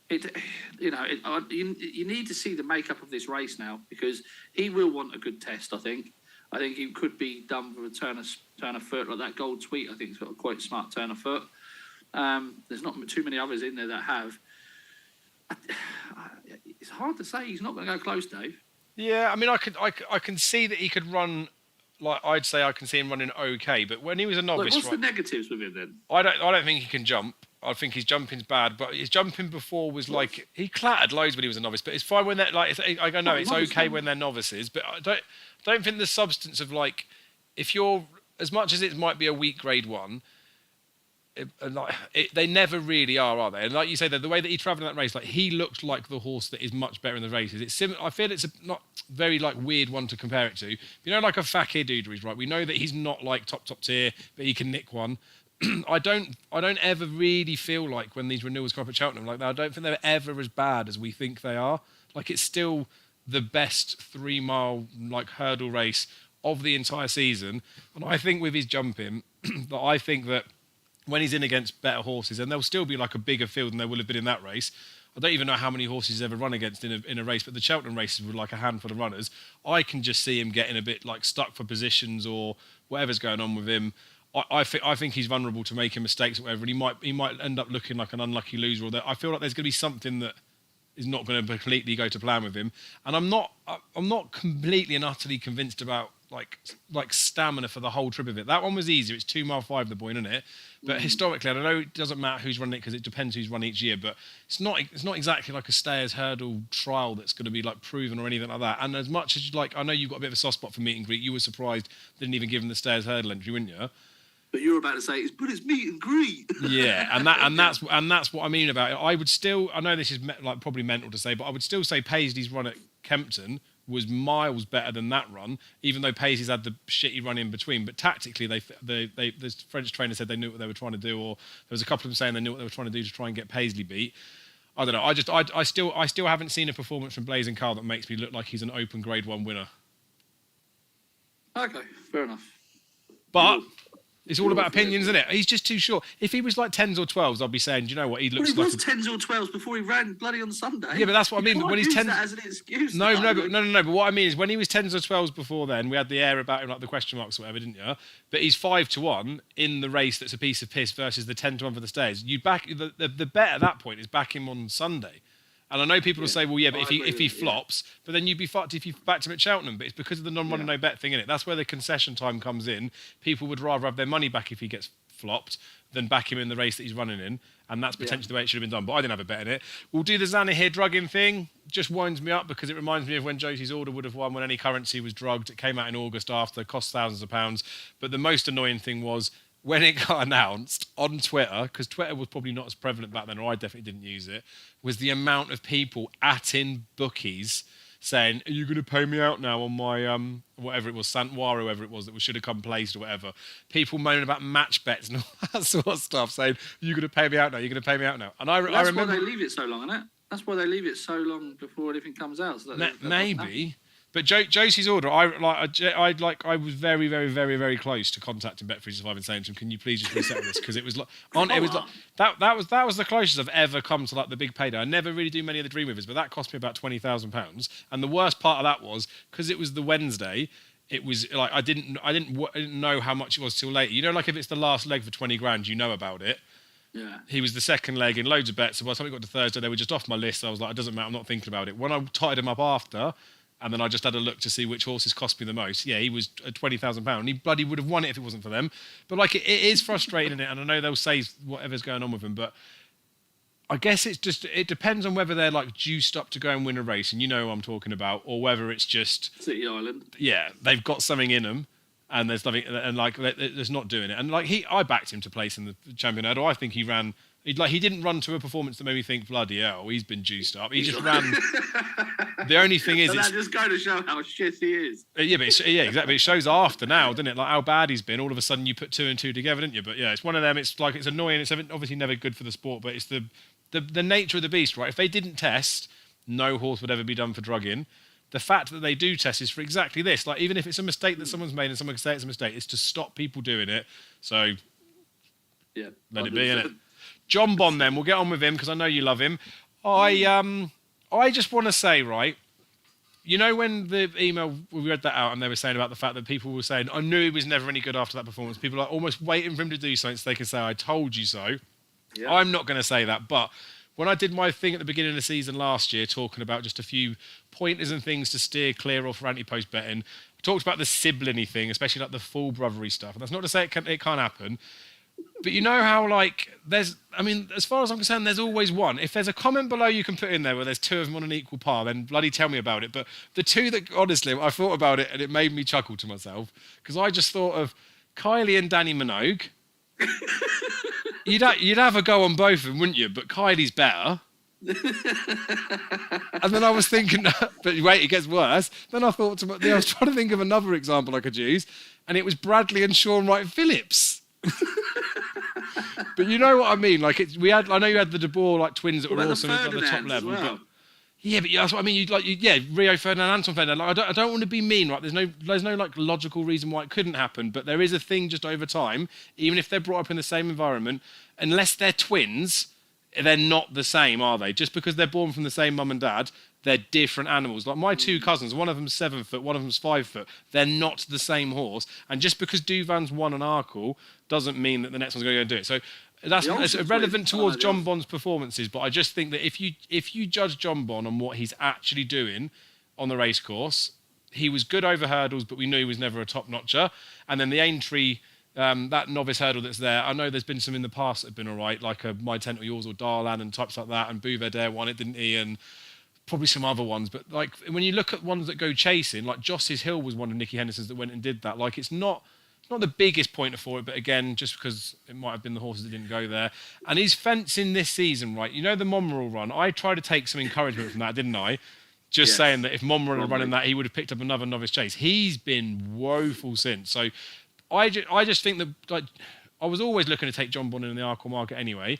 Speaker 2: You need to see the makeup of this race now, because he will want a good test. I think he could be done with a turn of foot like that Gold Tweet. I think he's got a quite smart turn of foot. There's not too many others in there that have. It's hard to say. He's not going to go close, Dave.
Speaker 1: Yeah, I mean, I can see that he could run. Like, I'd say I can see him running okay, but when he was a novice,
Speaker 2: What's the negatives with him then?
Speaker 1: I don't think he can jump. I think his jumping's bad, but his jumping before was like he clattered loads when he was a novice. But it's fine when they're like I know it's okay when they're novices, but I don't think the substance of like if you're as much as it might be a weak grade one. They never really are they? And like you say, the way that he travelled in that race, like he looked like the horse that is much better in the races. It's similar. I feel it's a not very like weird one to compare it to. You know, like a Fakir Doodle, right? We know that he's not like top tier, but he can nick one. I don't ever really feel like when these renewals come up at Cheltenham like that, I don't think they're ever as bad as we think they are. Like it's still the best 3 mile like hurdle race of the entire season. And I think with his jumping, that I think that when he's in against better horses, and there'll still be like a bigger field than there will have been in that race. I don't even know how many horses he's ever run against in a race, but the Cheltenham races were like a handful of runners. I can just see him getting a bit like stuck for positions or whatever's going on with him. I think he's vulnerable to making mistakes or whatever, and he might end up looking like an unlucky loser. Or I feel like there's going to be something that is not going to completely go to plan with him. And I'm not completely and utterly convinced about like stamina for the whole trip of it. That one was easier. It's 2 mile 5 the point, isn't it? But historically, I don't know, it doesn't matter who's running it because it depends who's run each year. But it's not exactly like a Stayers hurdle trial that's going to be like proven or anything like that. And as much as I know you've got a bit of a soft spot for meet and greet. You were surprised they didn't even give him the Stayers hurdle entry, weren't you?
Speaker 2: But you were about to say it's meet and greet.
Speaker 1: Yeah, and that's what I mean about it. I would still, I know this is like probably mental to say, but I would still say Paisley's run at Kempton was miles better than that run, even though Paisley's had the shitty run in between. But tactically, the French trainer said they knew what they were trying to do, or there was a couple of them saying they knew what they were trying to do to try and get Paisley beat. I don't know. I still haven't seen a performance from Blazing Carl that makes me look like he's an open Grade 1 winner.
Speaker 2: Okay, fair enough.
Speaker 1: But it's all about opinions, isn't it? He's just too short. If he was like 10s or 12s, I'd be saying, do you know what? He looks like.
Speaker 2: He was 10s or 12s before he ran bloody on Sunday.
Speaker 1: Yeah, but that's what I mean. But when he's 10,
Speaker 2: that as an excuse.
Speaker 1: No. But what I mean is, when he was 10s or 12s before then, we had the air about him, like the question marks or whatever, didn't you? But he's 5-1 in the race that's a piece of piss versus the 10-1 for the Stayers. You back the bet at that point is back him on Sunday. And I know people will say, well, yeah, but if he flops, but then you'd be fucked if you backed him at Cheltenham. But it's because of the non-run and no bet thing, innit? That's where the concession time comes in. People would rather have their money back if he gets flopped than back him in the race that he's running in. And that's potentially the way it should have been done. But I didn't have a bet in it. We'll do the Zanza here drugging thing. Just winds me up because it reminds me of when Josie's order would have won when any currency was drugged. It came out in August after, cost thousands of pounds. But the most annoying thing was when it got announced on Twitter, because Twitter was probably not as prevalent back then, or I definitely didn't use it, was the amount of people atting bookies saying, are you going to pay me out now on my, whatever it was, Santwar, whoever it was that should have come placed or whatever. People moaning about match bets and all that sort of stuff, saying, are you going to pay me out now? You're going to pay me out now. And I remember...
Speaker 2: That's why they leave it so long, isn't it? That's why they leave it so long before anything comes out. So
Speaker 1: maybe... But Josie's order, I was very, very, very, very close to contacting Bet365 and saying to him, "Can you please just reset this?" Because it was like, that was the closest I've ever come to like the big payday. I never really do many of the dream withers, but that cost me about £20,000. And the worst part of that was because it was the Wednesday. It was like I didn't know how much it was till later. You know, like if it's the last leg for 20 grand, you know about it.
Speaker 2: Yeah.
Speaker 1: He was the second leg in loads of bets. So by the time we got to Thursday, they were just off my list. So I was like, it doesn't matter. I'm not thinking about it. When I tied him up after. And then I just had a look to see which horses cost me the most. Yeah, he was at £20,000. He bloody would have won it if it wasn't for them. But like, it is frustrating, isn't it? And I know they'll say whatever's going on with them, but I guess it depends on whether they're like juiced up to go and win a race, and you know who I'm talking about, or whether it's just
Speaker 2: City Island. Yeah,
Speaker 1: they've got something in them, and there's nothing, and like there's not doing it. And like I backed him to place in the champion hurdle. I think he ran. He didn't run to a performance that made me think, bloody hell, he's been juiced up. He just ran. The only thing is,
Speaker 2: that just going to show how shit he is.
Speaker 1: Yeah, exactly. It shows after now, doesn't it? Like how bad he's been. All of a sudden, you put 2 and 2 together, didn't you? But yeah, it's one of them. It's like it's annoying. It's obviously never good for the sport, but it's the nature of the beast, right? If they didn't test, no horse would ever be done for drugging. The fact that they do test is for exactly this. Like even if it's a mistake that someone's made and someone can say it's a mistake, it's to stop people doing it. So
Speaker 2: yeah,
Speaker 1: let it be, innit? Jonbon then, we'll get on with him because I know you love him. I just want to say, right, you know when the email, we read that out and they were saying about the fact that people were saying, I knew he was never any good after that performance. People are almost waiting for him to do something so they can say, I told you so. Yeah. I'm not going to say that, but when I did my thing at the beginning of the season last year, talking about just a few pointers and things to steer clear of for anti-post betting, I talked about the sibling-y thing, especially like the full brothery stuff. And that's not to say it can't happen. But you know how, like, as far as I'm concerned, there's always one. If there's a comment below you can put in there where there's two of them on an equal par, then bloody tell me about it. But the two that, honestly, I thought about it and it made me chuckle to myself because I just thought of Kylie and Danny Minogue. You'd have a go on both of them, wouldn't you? But Kylie's better. And then I was thinking, but wait, it gets worse. Then I thought, I was trying to think of another example I could use, and it was Bradley and Sean Wright Phillips. But you know what I mean? Like I know you had the De Boer like twins that were awesome at the top level. Well. But yeah, but that's what I mean. Rio Ferdinand, Anton Ferdinand. Like, I don't want to be mean, right? There's no like logical reason why it couldn't happen, but there is a thing just over time. Even if they're brought up in the same environment, unless they're twins, they're not the same, are they? Just because they're born from the same mum and dad, they're different animals. Like my two cousins, one of them's 7 foot, one of them's 5 foot. They're not the same horse. And just because Duvan's won an Arkle doesn't mean that the next one's going to go do it. So it's irrelevant towards Jonbon's performances. But I just think that if you judge Jonbon on what he's actually doing on the race course, he was good over hurdles, but we knew he was never a top notcher. And then the Aintree, that novice hurdle that's there, I know there's been some in the past that have been all right, like a My Tent or Yours or Darlan and types like that. And Bouverdare won it, didn't he? And probably some other ones, but like when you look at ones that go chasing, like Joss's Hill was one of Nicky Henderson's that went and did that. Like it's not the biggest pointer for it, but again, just because it might have been the horses that didn't go there. And he's fencing this season, right? You know the Monmerel run. I tried to take some encouragement from that, didn't I? Just saying that if Monmerel had running that, he would have picked up another novice chase. He's been woeful since. So I just think that like I was always looking to take Jonbon in the Arkle market anyway.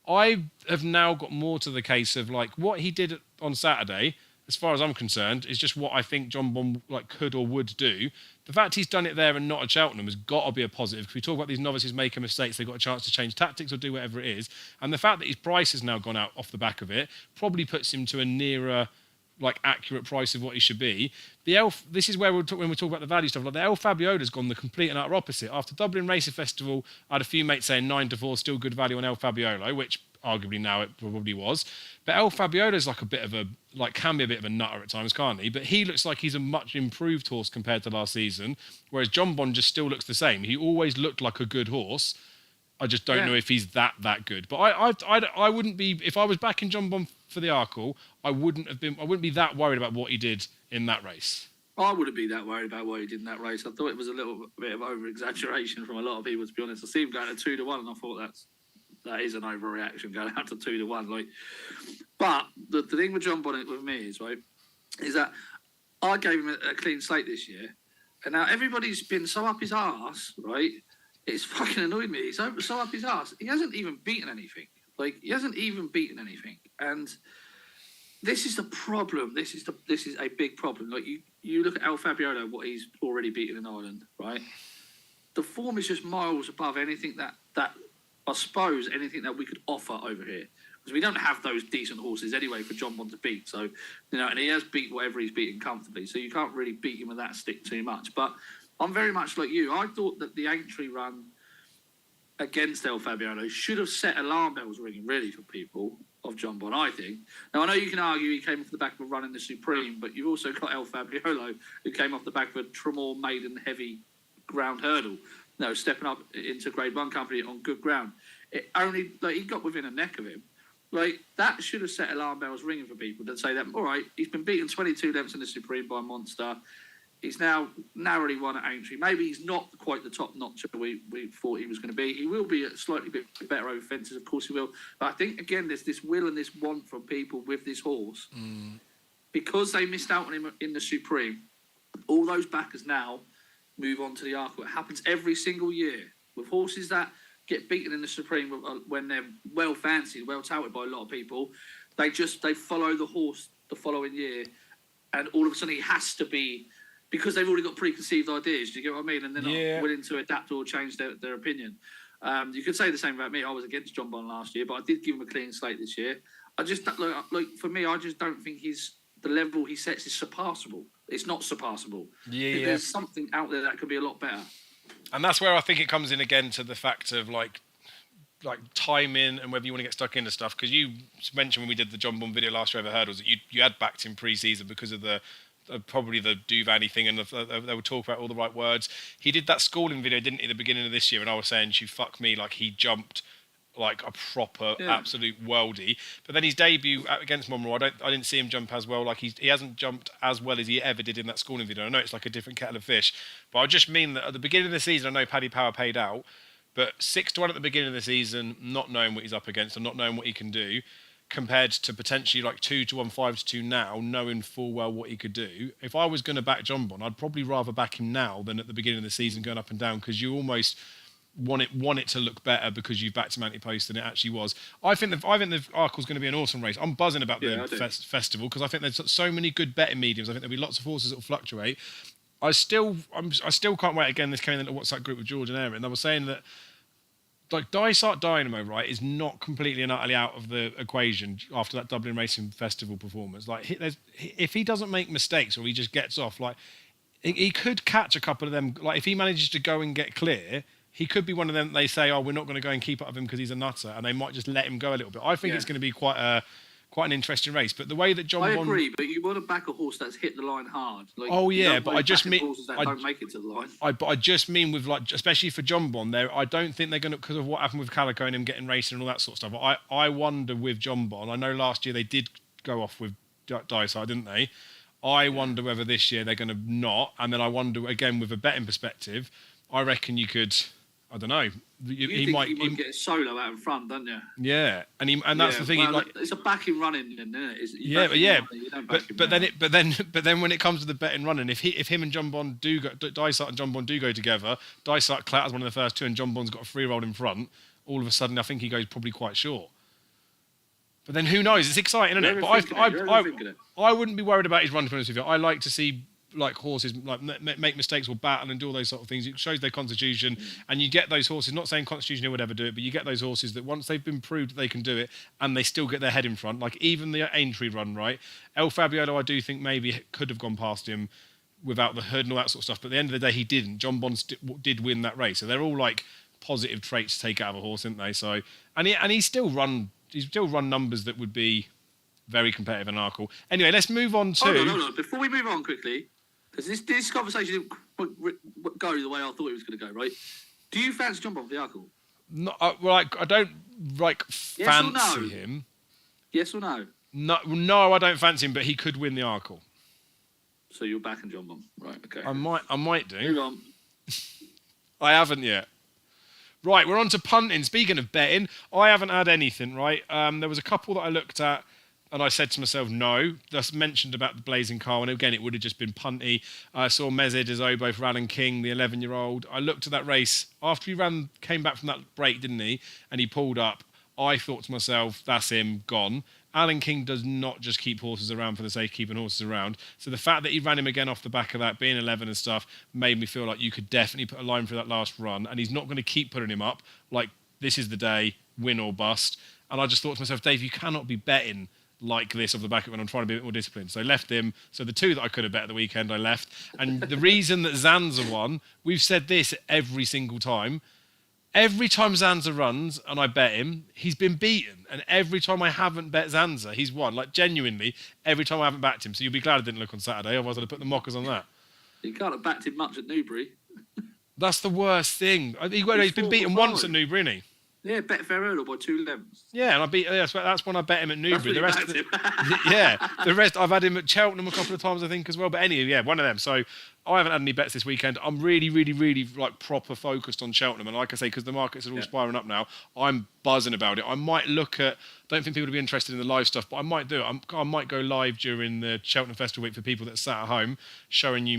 Speaker 1: I have now got more to the case of like what he did on Saturday, as far as I'm concerned, is just what I think Jonbon like could or would do. The fact he's done it there and not at Cheltenham has got to be a positive. Because we talk about these novices making mistakes, they've got a chance to change tactics or do whatever it is. And the fact that his price has now gone out off the back of it probably puts him to a nearer, like accurate price of what he should be. This is where when we talk about the value stuff, like the El Fabiola's gone the complete and utter opposite. After Dublin Racing Festival, I had a few mates saying 9-4 still good value on El Fabiola, which arguably now it probably was. But El Fabiola's like can be a bit of a nutter at times, can't he? But he looks like he's a much improved horse compared to last season, whereas Jonbon just still looks the same. He always looked like a good horse. I just don't know if he's that good. But I wouldn't be, if I was backing Jonbon for the Arkle, I wouldn't be that worried about what he did in that race.
Speaker 2: I wouldn't be that worried about what he did in that race. I thought it was a little bit of over-exaggeration from a lot of people, to be honest. I see him going to 2-1, and I thought that is an overreaction going out to 2-1. Like, but the thing with Jonbon with me is that I gave him a clean slate this year, and now everybody's been so up his arse, right? It's fucking annoyed me. He's so up his arse. He hasn't even beaten anything. And this is the problem. This is a big problem. Like you look at El Fabiola, what he's already beaten in Ireland, right? The form is just miles above anything that I suppose anything that we could offer over here, because we don't have those decent horses anyway for Jonbon to beat. So and he has beat whatever he's beaten comfortably. So you can't really beat him with that stick too much. But I'm very much like you. I thought that the Aintree run against El Fabiola should have set alarm bells ringing, really, for people of Jonbon, I think. Now, I know you can argue he came off the back of a run in the Supreme, but you've also got El Fabiola, who came off the back of a Tremor maiden heavy ground hurdle. Stepping up into Grade 1 company on good ground. It only, he got within a neck of him. That should have set alarm bells ringing for people to say that, all right, he's been beaten 22 lengths in the Supreme by a monster. He's now narrowly won at Aintree. Maybe he's not quite the top notch we thought he was going to be. He will be a slightly bit better over fences, of course he will. But I think, again, there's this will and this want from people with this horse. Because they missed out on him in the Supreme, all those backers now move on to the Arkle. It happens every single year with horses that get beaten in the Supreme when they're well fancied, well touted by a lot of people. They follow the horse the following year, and all of a sudden he has to be, because they've already got preconceived ideas. Do you get what I mean? And they're not willing to adapt or change their opinion. You could say the same about me. I was against Jonbon last year, but I did give him a clean slate this year. I just like for me, I just don't think the level he sets is surpassable. It's not surpassable.
Speaker 1: Yeah.
Speaker 2: There's something out there that could be a lot better.
Speaker 1: And that's where I think it comes in again to the fact of like timing and whether you want to get stuck into stuff. Because you mentioned when we did the Jonbon video last year over hurdles that you had backed him pre-season because of probably the Duvani thing, and they would talk about all the right words. He did that schooling video, didn't he, at the beginning of this year? And I was saying, "You fuck me," like he jumped like a proper absolute worldie. But then his debut against Monroe, I didn't see him jump as well. Like he hasn't jumped as well as he ever did in that schooling video. I know it's like a different kettle of fish, but I just mean that at the beginning of the season, I know Paddy Power paid out, but 6-1 at the beginning of the season, not knowing what he's up against and not knowing what he can do, compared to potentially like 2-1, 5-2 now, knowing full well what he could do. If I was going to back Jonbon, I'd probably rather back him now than at the beginning of the season going up and down, because you almost want it to look better because you've backed him anti-post than it actually was. I think the Arkle's going to be an awesome race. I'm buzzing about the festival because I think there's so many good betting mediums. I think there'll be lots of horses that will fluctuate. I still can't wait. Again, this came into WhatsApp group with George and Aaron. I was saying that like Dysart Dynamo, right, is not completely and utterly out of the equation after that Dublin Racing Festival performance. Like, if he doesn't make mistakes or he just gets off, like he could catch a couple of them. Like if he manages to go and get clear, he could be one of them. They say, "Oh, we're not going to go and keep up with him because he's a nutter," and they might just let him go a little bit. I think it's going to be quite an interesting race. But the way that
Speaker 2: I agree, but you want to back a horse that's hit the line hard. Like,
Speaker 1: but I just mean
Speaker 2: horses that don't make it to the line.
Speaker 1: But I just mean with like, especially for Jonbon, there, I don't think they're going to, because of what happened with Calico and him getting racing and all that sort of stuff. I wonder with Jonbon. I know last year they did go off with Dysart, didn't they? I wonder whether this year they're going to not. And then I wonder again with a betting perspective. I reckon you could. I don't know.
Speaker 2: He might get a solo out in front, don't you?
Speaker 1: Yeah, and that's the thing.
Speaker 2: Well, it's a backing running, isn't it?
Speaker 1: But then when it comes to the betting running, if him and Jonbon do go, Dysart and Jonbon do go together, Dysart clatters one of the first two, and Jonbon's got a free roll in front. All of a sudden, I think he goes probably quite short. But then who knows? It's exciting, isn't it? But I wouldn't be worried about his run. To be honest with you, I like to see like horses like make mistakes or battle and do all those sort of things. It shows their constitution, and you get those horses. Not saying constitution would ever do it, but you get those horses that once they've been proved that they can do it, and they still get their head in front. Like even the Aintree run, right? El Fabiolo, I do think maybe could have gone past him without the hood and all that sort of stuff. But at the end of the day, he didn't. Jonbon did win that race, so they're all like positive traits to take out of a horse, aren't they? So and he still run numbers that would be very competitive in Arkle. Anyway, let's move on to.
Speaker 2: Hold on. Before we move on quickly. Because this conversation didn't go the way I thought it was going to go, right? Do you fancy Jonbon for the Arkle?
Speaker 1: No, I don't fancy him.
Speaker 2: Yes or no?
Speaker 1: No, I don't fancy him, but he could win the Arkle.
Speaker 2: So you're backing Jonbon, right? Okay.
Speaker 1: I might do.
Speaker 2: Move on.
Speaker 1: I haven't yet. Right, we're on to punting. Speaking of betting, I haven't had anything. Right, there was a couple that I looked at. And I said to myself, no. That's mentioned about the Blazing Car. And again, it would have just been punty. I saw Meze de Zobo for Alan King, the 11-year-old. I looked at that race. After he came back from that break, didn't he? And he pulled up. I thought to myself, that's him, gone. Alan King does not just keep horses around for the sake of keeping horses around. So the fact that he ran him again off the back of that, being 11 and stuff, made me feel like you could definitely put a line through that last run. And he's not going to keep putting him up. Like, this is the day, win or bust. And I just thought to myself, Dave, you cannot be betting like this off the back of it when I'm trying to be a bit more disciplined. So I left him. So the two that I could have bet at the weekend, I left. And the reason that Zanza won, we've said this every single time. Every time Zanza runs and I bet him, he's been beaten. And every time I haven't bet Zanza, he's won. Like genuinely, every time I haven't backed him. So you'll be glad I didn't look on Saturday, otherwise I'd have put the mockers on that.
Speaker 2: You can't have backed him much at Newbury.
Speaker 1: That's the worst thing. He's been beaten once at Newbury, hasn't he?
Speaker 2: Yeah, bet Ferrero by 2 lengths.
Speaker 1: Yeah, and I beat. That's when I bet him at Newbury. The rest, the rest I've had him at Cheltenham a couple of times, I think, as well. But anyway, yeah, one of them. So I haven't had any bets this weekend. I'm really, really, really like proper focused on Cheltenham, and like I say, because the markets are all spiraling up now, I'm buzzing about it. I might look at. Don't think people will be interested in the live stuff, but I might do it. I might go live during the Cheltenham Festival week for people that sat at home, showing you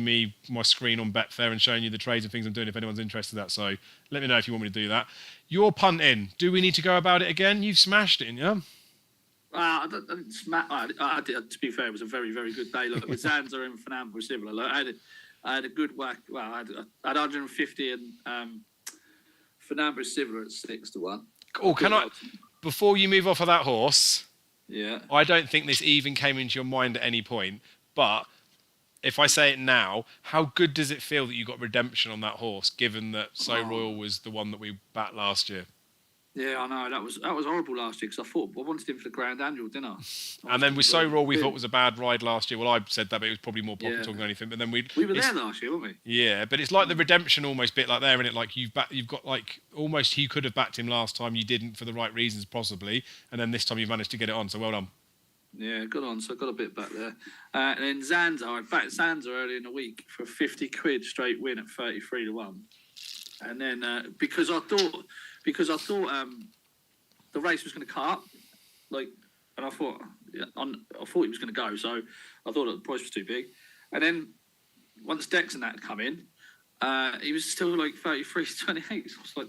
Speaker 1: my screen on Betfair and showing you the trades and things I'm doing. If anyone's interested in that, so let me know if you want me to do that. You're punting. Do we need to go about it again? You've smashed it, yeah?
Speaker 2: I didn't smash. I did, to be fair, it was a very, very good day. Look, with Zanza and Fernando were similar. Look, I had a good whack. Well, I had 150 and Fernando similar at 6-1.
Speaker 1: Oh, can I? Before you move off of that horse,
Speaker 2: Yeah.
Speaker 1: I don't think this even came into your mind at any point, but if I say it now, how good does it feel that you got redemption on that horse, given that So Royal was the one that we backed last year?
Speaker 2: Yeah, I know that was horrible last year because I thought I wanted him for the Grand Annual, didn't I?
Speaker 1: And then with So Royal, we thought was a bad ride last year. Well, I said that, but it was probably more pocket talk than anything. But then
Speaker 2: we were there last year, weren't we?
Speaker 1: Yeah, but it's like the redemption almost bit like there, isn't it? Like you've got like almost you could have backed him last time, you didn't for the right reasons possibly, and then this time you've managed to get it on. So well done.
Speaker 2: Yeah, good on. So I got a bit back there. And then Zanza, I backed Zanza early in the week for 50 quid straight win at 33 to 1. And then because I thought the race was going to cut up, and I thought he was going to go, so I thought the price was too big. And then once Dex and that had come in, he was still like 33 to 28. So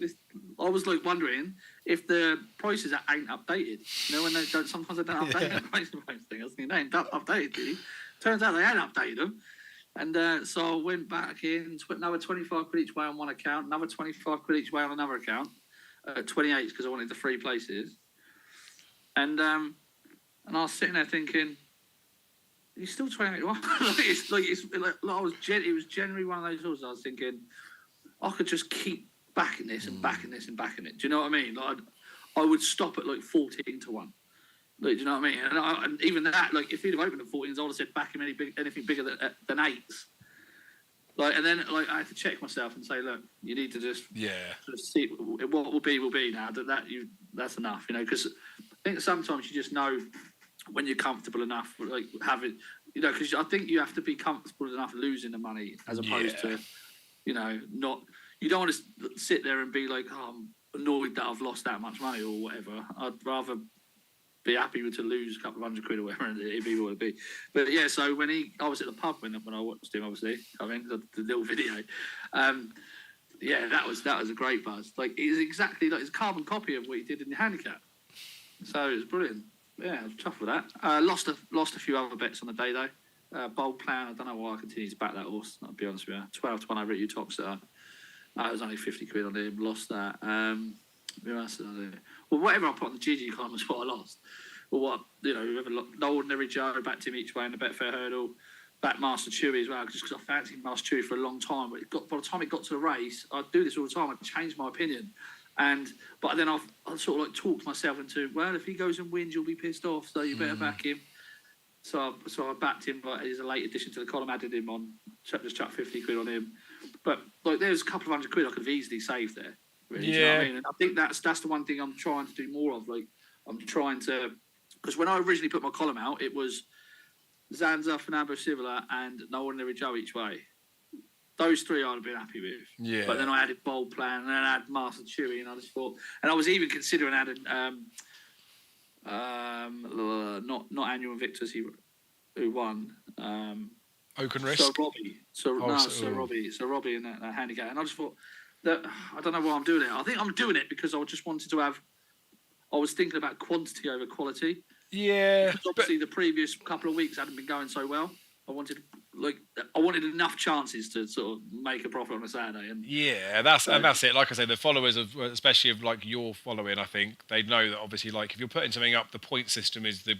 Speaker 2: I was wondering if the prices ain't updated. You know, when they don't, sometimes they don't update the price thing. I was thinking they ain't updated, did he? Turns out they had updated them. And so I went back in, another 25 quid each way on one account, another 25 quid each way on another account. 28 because I wanted the 3 places, and I was sitting there thinking, "He's still 28." It was generally one of those horses. I was thinking, I could just keep backing this and backing this and backing it. Do you know what I mean? I would stop at 14 to 1. Do you know what I mean? And even that, if he'd have opened at 14s, I would have said back him anything bigger than 8s. And then I had to check myself and say, look, you need to just see what will be now. That's enough, because I think sometimes you just know when you're comfortable enough, because I think you have to be comfortable enough losing the money as opposed to, not. You don't want to sit there and be like, oh, I'm annoyed that I've lost that much money or whatever. I'd rather be happy to lose a couple of $100 or whatever if he would be. But yeah, so I was at the pub when I watched him, obviously, the little video. That was a great buzz. It's exactly it's a carbon copy of what he did in the handicap. So it was brilliant. Yeah, I was tough with that. Lost a few other bets on the day though. Bold Plan, I don't know why I continue to back that horse, I'll be honest with you. 12 to 1 over at Utoxeter. It was only 50 quid on him, lost that. Who else did I do? Well, whatever I put on the GG column was what I lost. Well, whoever No Ordinary Joe, backed him each way in the Betfair Hurdle, backed Master Chewy as well, just because I fancied Master Chewy for a long time. But by the time it got to the race, I'd do this all the time, I'd change my opinion. But then I sort of talked myself into, well, if he goes and wins, you'll be pissed off, so you better back him. So I backed him, as a late addition to the column, added him on, just chucked 50 quid on him. But there's a couple of $100 I could have easily saved there. Really, do you know what I mean? And I think that's the one thing I'm trying to do more of. I'm trying to, because when I originally put my column out, it was Zanza, Fernando Civola, and No Ordinary Joe each way. Those 3 I'd have been happy with. Yeah. But then I added Bold Plan, and then I added Master Chewy, and I just thought, and I was even considering adding not Annual Invictus who won.
Speaker 1: Oaken Risk.
Speaker 2: Robbie in that handicap, and I just thought that I don't know why I'm doing it. I think I'm doing it because I just wanted to have. I was thinking about quantity over quality. Yeah. Because obviously the previous couple of weeks hadn't been going so well. I wanted enough chances to sort of make a profit on a Saturday. And that's it. Like I say, the followers especially of your following, I think they know that obviously if you're putting something up, the point system is the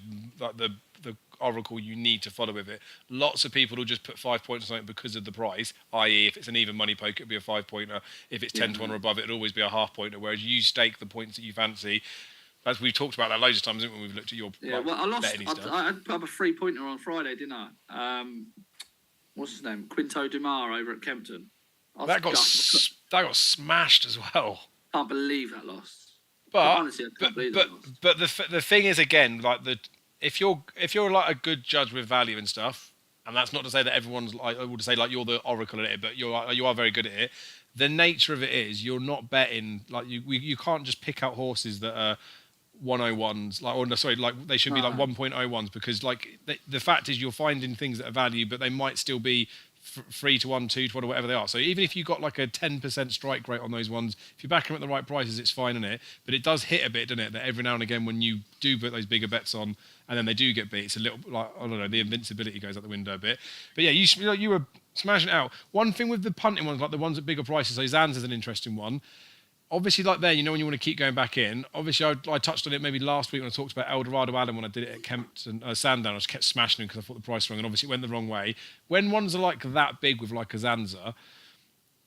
Speaker 2: oracle you need to follow with it. Lots of people will just put 5 points on something because of the price, i.e. if it's an even money poker, it'll be a 5-pointer. If it's 10 to 1 or above, it'll always be a half-pointer, whereas you stake the points that you fancy. As we've talked about that loads of times, haven't we? We've looked at your I lost. I put up a 3-pointer on Friday, didn't I? What's his name? Quinto Dumar over at Kempton.
Speaker 1: That got smashed as well.
Speaker 2: Can't believe that loss.
Speaker 1: But
Speaker 2: honestly, I can't believe that loss.
Speaker 1: But the thing is, again, if you're a good judge with value and stuff, and that's not to say that everyone's I would say you're the oracle at it, but you are very good at it. The nature of it is you're not betting you can't just pick out horses that are 101s they should be 1.01s because the fact is you're finding things that are value, but they might still be 3 to 1, 2 to 1, or whatever they are. So even if you got a 10% strike rate on those ones, if you back them at the right prices, it's fine, isn't it? But it does hit a bit, doesn't it? That every now and again when you do put those bigger bets on and then they do get beat, it's a little I don't know, the invincibility goes out the window a bit. But yeah, you were smashing it out. One thing with the punting ones, the ones at bigger prices, so Zanza's an interesting one. obviously, like there, when you want to keep going back in. Obviously, I touched on it maybe last week when I talked about Eldorado Adam when I did it at Kempton, Sandown. I just kept smashing them because I thought the price was wrong, and obviously it went the wrong way. When ones are like that big with like a Zanza,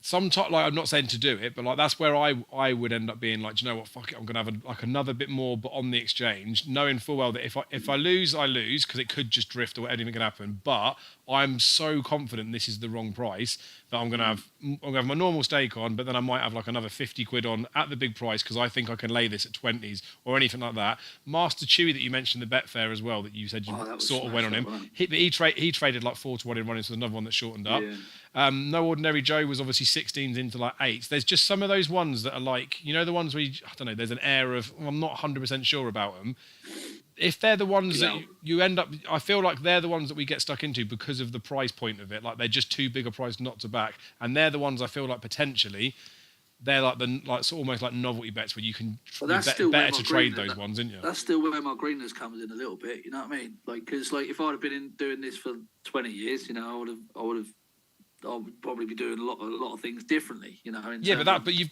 Speaker 1: sometimes, like, I'm not saying to do it, but like that's where I would end up being like, do you know what, fuck it, I'm gonna have like another bit more, but on the exchange, knowing full well that if I lose, I lose because it could just drift or anything can happen. But I'm so confident this is the wrong price that I'm gonna have my normal stake on, but then I might have like another 50 quid on at the big price because I think I can lay this at 20s or anything like that. Master Chewy that you mentioned the Betfair as well, that you said you sort of went on him. He traded like 4-1 in running, so another one that shortened up. Yeah. No Ordinary Joe was obviously 16s into like 8s. There's just some of those ones that are like, the ones where I don't know, there's an air of, I'm not 100% sure about them. If they're the ones that you end up, I feel like they're the ones that we get stuck into because of the price point of it. Like they're just too big a price not to back. And they're the ones I feel like potentially, they're like almost like novelty bets where you can, better to trade those ones, isn't you?
Speaker 2: That's still where my greenness comes in a little bit, you know what I mean? Like, because like if I'd have been doing this for 20 years, I would probably be doing a lot of things differently,
Speaker 1: But you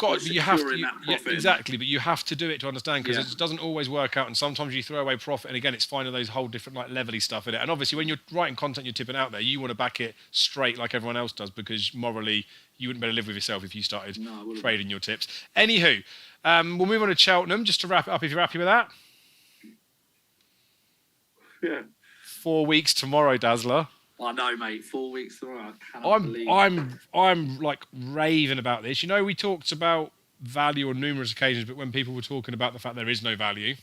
Speaker 1: have to do it to understand, because it doesn't always work out, and sometimes you throw away profit, and again, it's finding those whole different like levely stuff in it. And obviously, when you're writing content, you're tipping out there, you want to back it straight like everyone else does, because morally, you wouldn't be able to live with yourself if you started trading your tips. Anywho, we'll move on to Cheltenham just to wrap it up. If you're happy with that, 4 weeks tomorrow, Dazzler.
Speaker 2: I know, mate. 4 weeks tomorrow. I cannot believe.
Speaker 1: I'm like raving about this. We talked about value on numerous occasions, but when people were talking about the fact there is no value,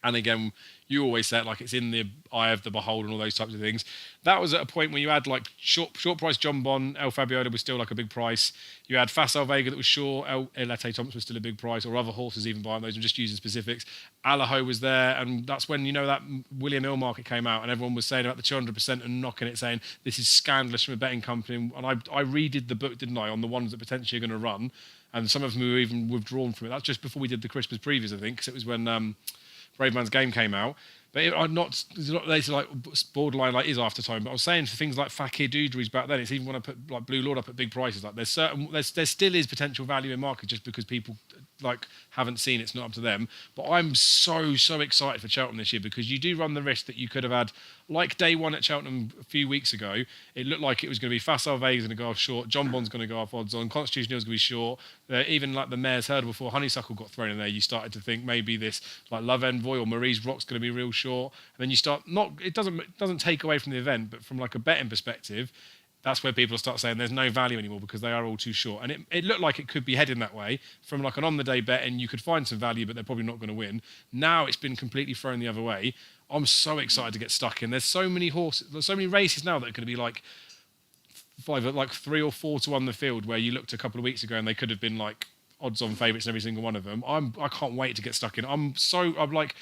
Speaker 1: and again, you always say it like it's in the eye of the beholder and all those types of things. That was at a point when you had like short price Jonbon, El Fabiola was still like a big price. You had Facile Vega that was short, El Elete Thompson was still a big price, or other horses even buying those. I'm just using specifics. Alaho was there, and that's when that William Hill market came out, and everyone was saying about the 200% and knocking it, saying this is scandalous from a betting company. And I redid the book, didn't I, on the ones that potentially are going to run, and some of them were even withdrawn from it. That's just before we did the Christmas previews, I think, because it was when Brave Man's Game came out. But it's like borderline like is after time. But I was saying for things like Fakir Doudries back then, it's even when I put like Blue Lord up at big prices, like there still is potential value in market just because people like haven't seen it's not up to them. But I'm so excited for Cheltenham this year, because you do run the risk that you could have had, like day one at Cheltenham a few weeks ago, it looked like it was going to be Facile Vega's going to go off short, Jonbon's going to go off odds on, Constitution Hill's going to be short, even like the Mayor's Hurdle before Honeysuckle got thrown in there, you started to think maybe this like Love Envoy or Marie's Rock's going to be real short, and then you start it doesn't take away from the event, but from like a betting perspective, that's where people start saying there's no value anymore because they are all too short. And it looked like it could be heading that way from like an on-the-day bet, and you could find some value, but they're probably not going to win. Now it's been completely thrown the other way. I'm so excited to get stuck in. There's so many horses, there's so many races now that are going to be like 3 or 4 to 1 the field, where you looked a couple of weeks ago and they could have been like odds-on favourites in every single one of them. I can't wait to get stuck in. I'm like,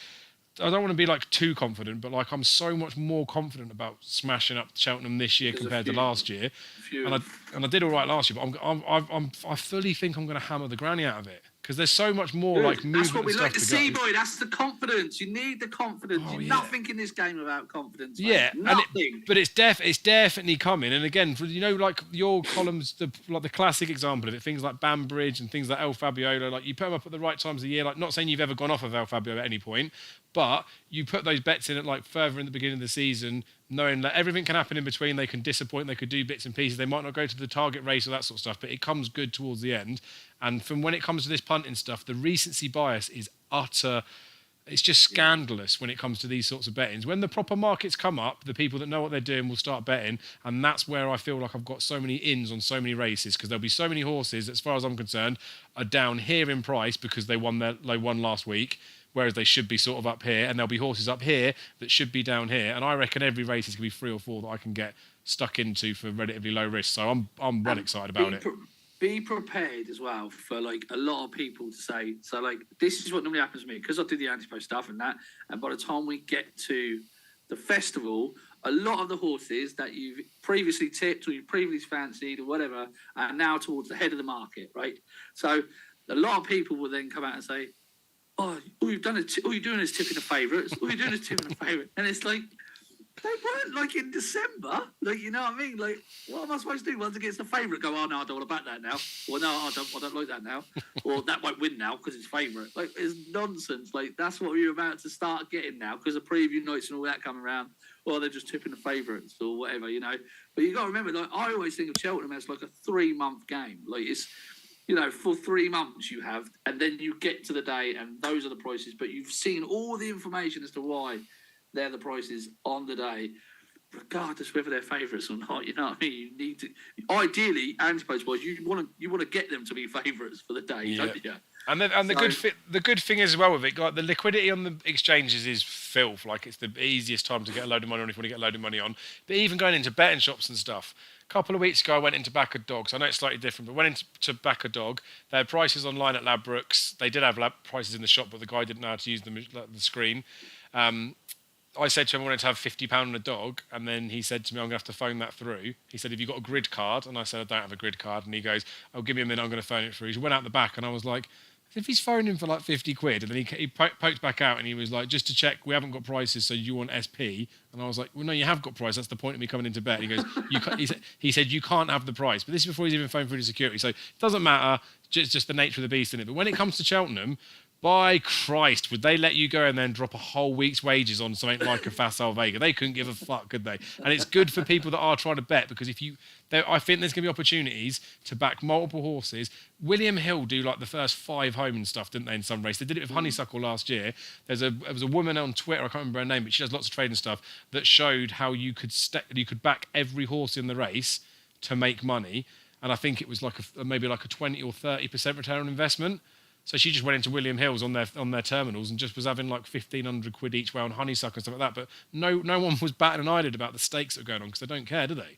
Speaker 1: I don't want to be like too confident, but like I'm so much more confident about smashing up Cheltenham this year compared to last year. And I did all right last year, but I fully think I'm going to hammer the granny out of it, because there's so much more like movement.
Speaker 2: That's what we like to see,
Speaker 1: go.
Speaker 2: boy. That's the confidence. You need the confidence. Nothing in this game without confidence.
Speaker 1: Yeah,
Speaker 2: nothing.
Speaker 1: But it's definitely coming. And again, like your columns, the classic example of it, things like Banbridge and things like El Fabiola, like you put them up at the right times of the year. Like, not saying you've ever gone off of El Fabiola at any point, but you put those bets in at like further in the beginning of the season, knowing that everything can happen in between. They can disappoint, they could do bits and pieces, they might not go to the target race or that sort of stuff, but it comes good towards the end. And from when it comes to this punting stuff, the recency bias is it's just scandalous when it comes to these sorts of bettings. When the proper markets come up, the people that know what they're doing will start betting, and that's where I feel like I've got so many ins on so many races, because there'll be so many horses, as far as I'm concerned, are down here in price because they won last week, whereas they should be sort of up here, and there'll be horses up here that should be down here. And I reckon every race is going to be 3 or 4 that I can get stuck into for relatively low risk. So I'm well excited about it.
Speaker 2: Be prepared as well for like a lot of people to say, so like this is what normally happens to me, because I do the anti-post stuff and that, and by the time we get to the festival, a lot of the horses that you've previously tipped or you previously fancied or whatever are now towards the head of the market, right? So a lot of people will then come out and say, all you're doing is tipping the favourites. All you're doing is tipping the favourite. And it's like, They weren't like in December. Like, you know what I mean? Like, what am I supposed to do once against the favourite? Go, oh no, I don't want to back that now. Or no, I don't like that now. Or that won't win now because it's favourite. Like, it's nonsense. Like, that's what we're about to start getting now because the preview nights and all that come around. Or they're just tipping the favourites or whatever, you know. But you got to remember, like, I always think of Cheltenham as like a 3-month game. Like, it's, you know, for 3 months you have, and then you get to the day, and those are the prices. But you've seen all the information as to why they're the prices on the day, regardless whether they're favourites or not. You know what I mean? You need to, ideally, and suppose you want to get them to be favourites for the day, don't you?
Speaker 1: And the good thing as well with it, like the liquidity on the exchanges is filth. Like it's the easiest time to get a load of money on if you want to get a load of money on. But even going into betting shops and stuff. A couple of weeks ago, I went into Back a Dog. So I know it's slightly different, but went into Back a Dog. They had prices online at Ladbrokes. They did have prices in the shop, but the guy didn't know how to use the screen. I said to him I wanted to have £50 on a dog, and then he said to me, I'm going to have to phone that through. He said, have you got a grid card? And I said, I don't have a grid card. And he goes, oh, give me a minute, I'm going to phone it through. He went out the back, and I was like, if he's phoning for like 50 quid, and then he poked back out, and he was like, just to check, we haven't got prices, so you want SP? And I was like, well, no, you have got price. That's the point of me coming into bet. And he goes, he said, you can't have the price. But this is before he's even phoned through to security. So it doesn't matter, just the nature of the beast in it. But when it comes to Cheltenham, by Christ, would they let you go and then drop a whole week's wages on something like a Facile Vega? They couldn't give a fuck, could they? And it's good for people that are trying to bet, because I think there's going to be opportunities to back multiple horses. William Hill do like the first 5 home and stuff, didn't they, in some race? They did it with Honeysuckle last year. There was a woman on Twitter, I can't remember her name, but she does lots of trading stuff, that showed how you could back every horse in the race to make money. And I think it was like maybe like a 20 or 30% return on investment. So she just went into William Hill's on their terminals and just was having like 1,500 quid each way on honeysuckle and stuff like that. But no one was batting an eyelid about the stakes that are going on, because they don't care, do they?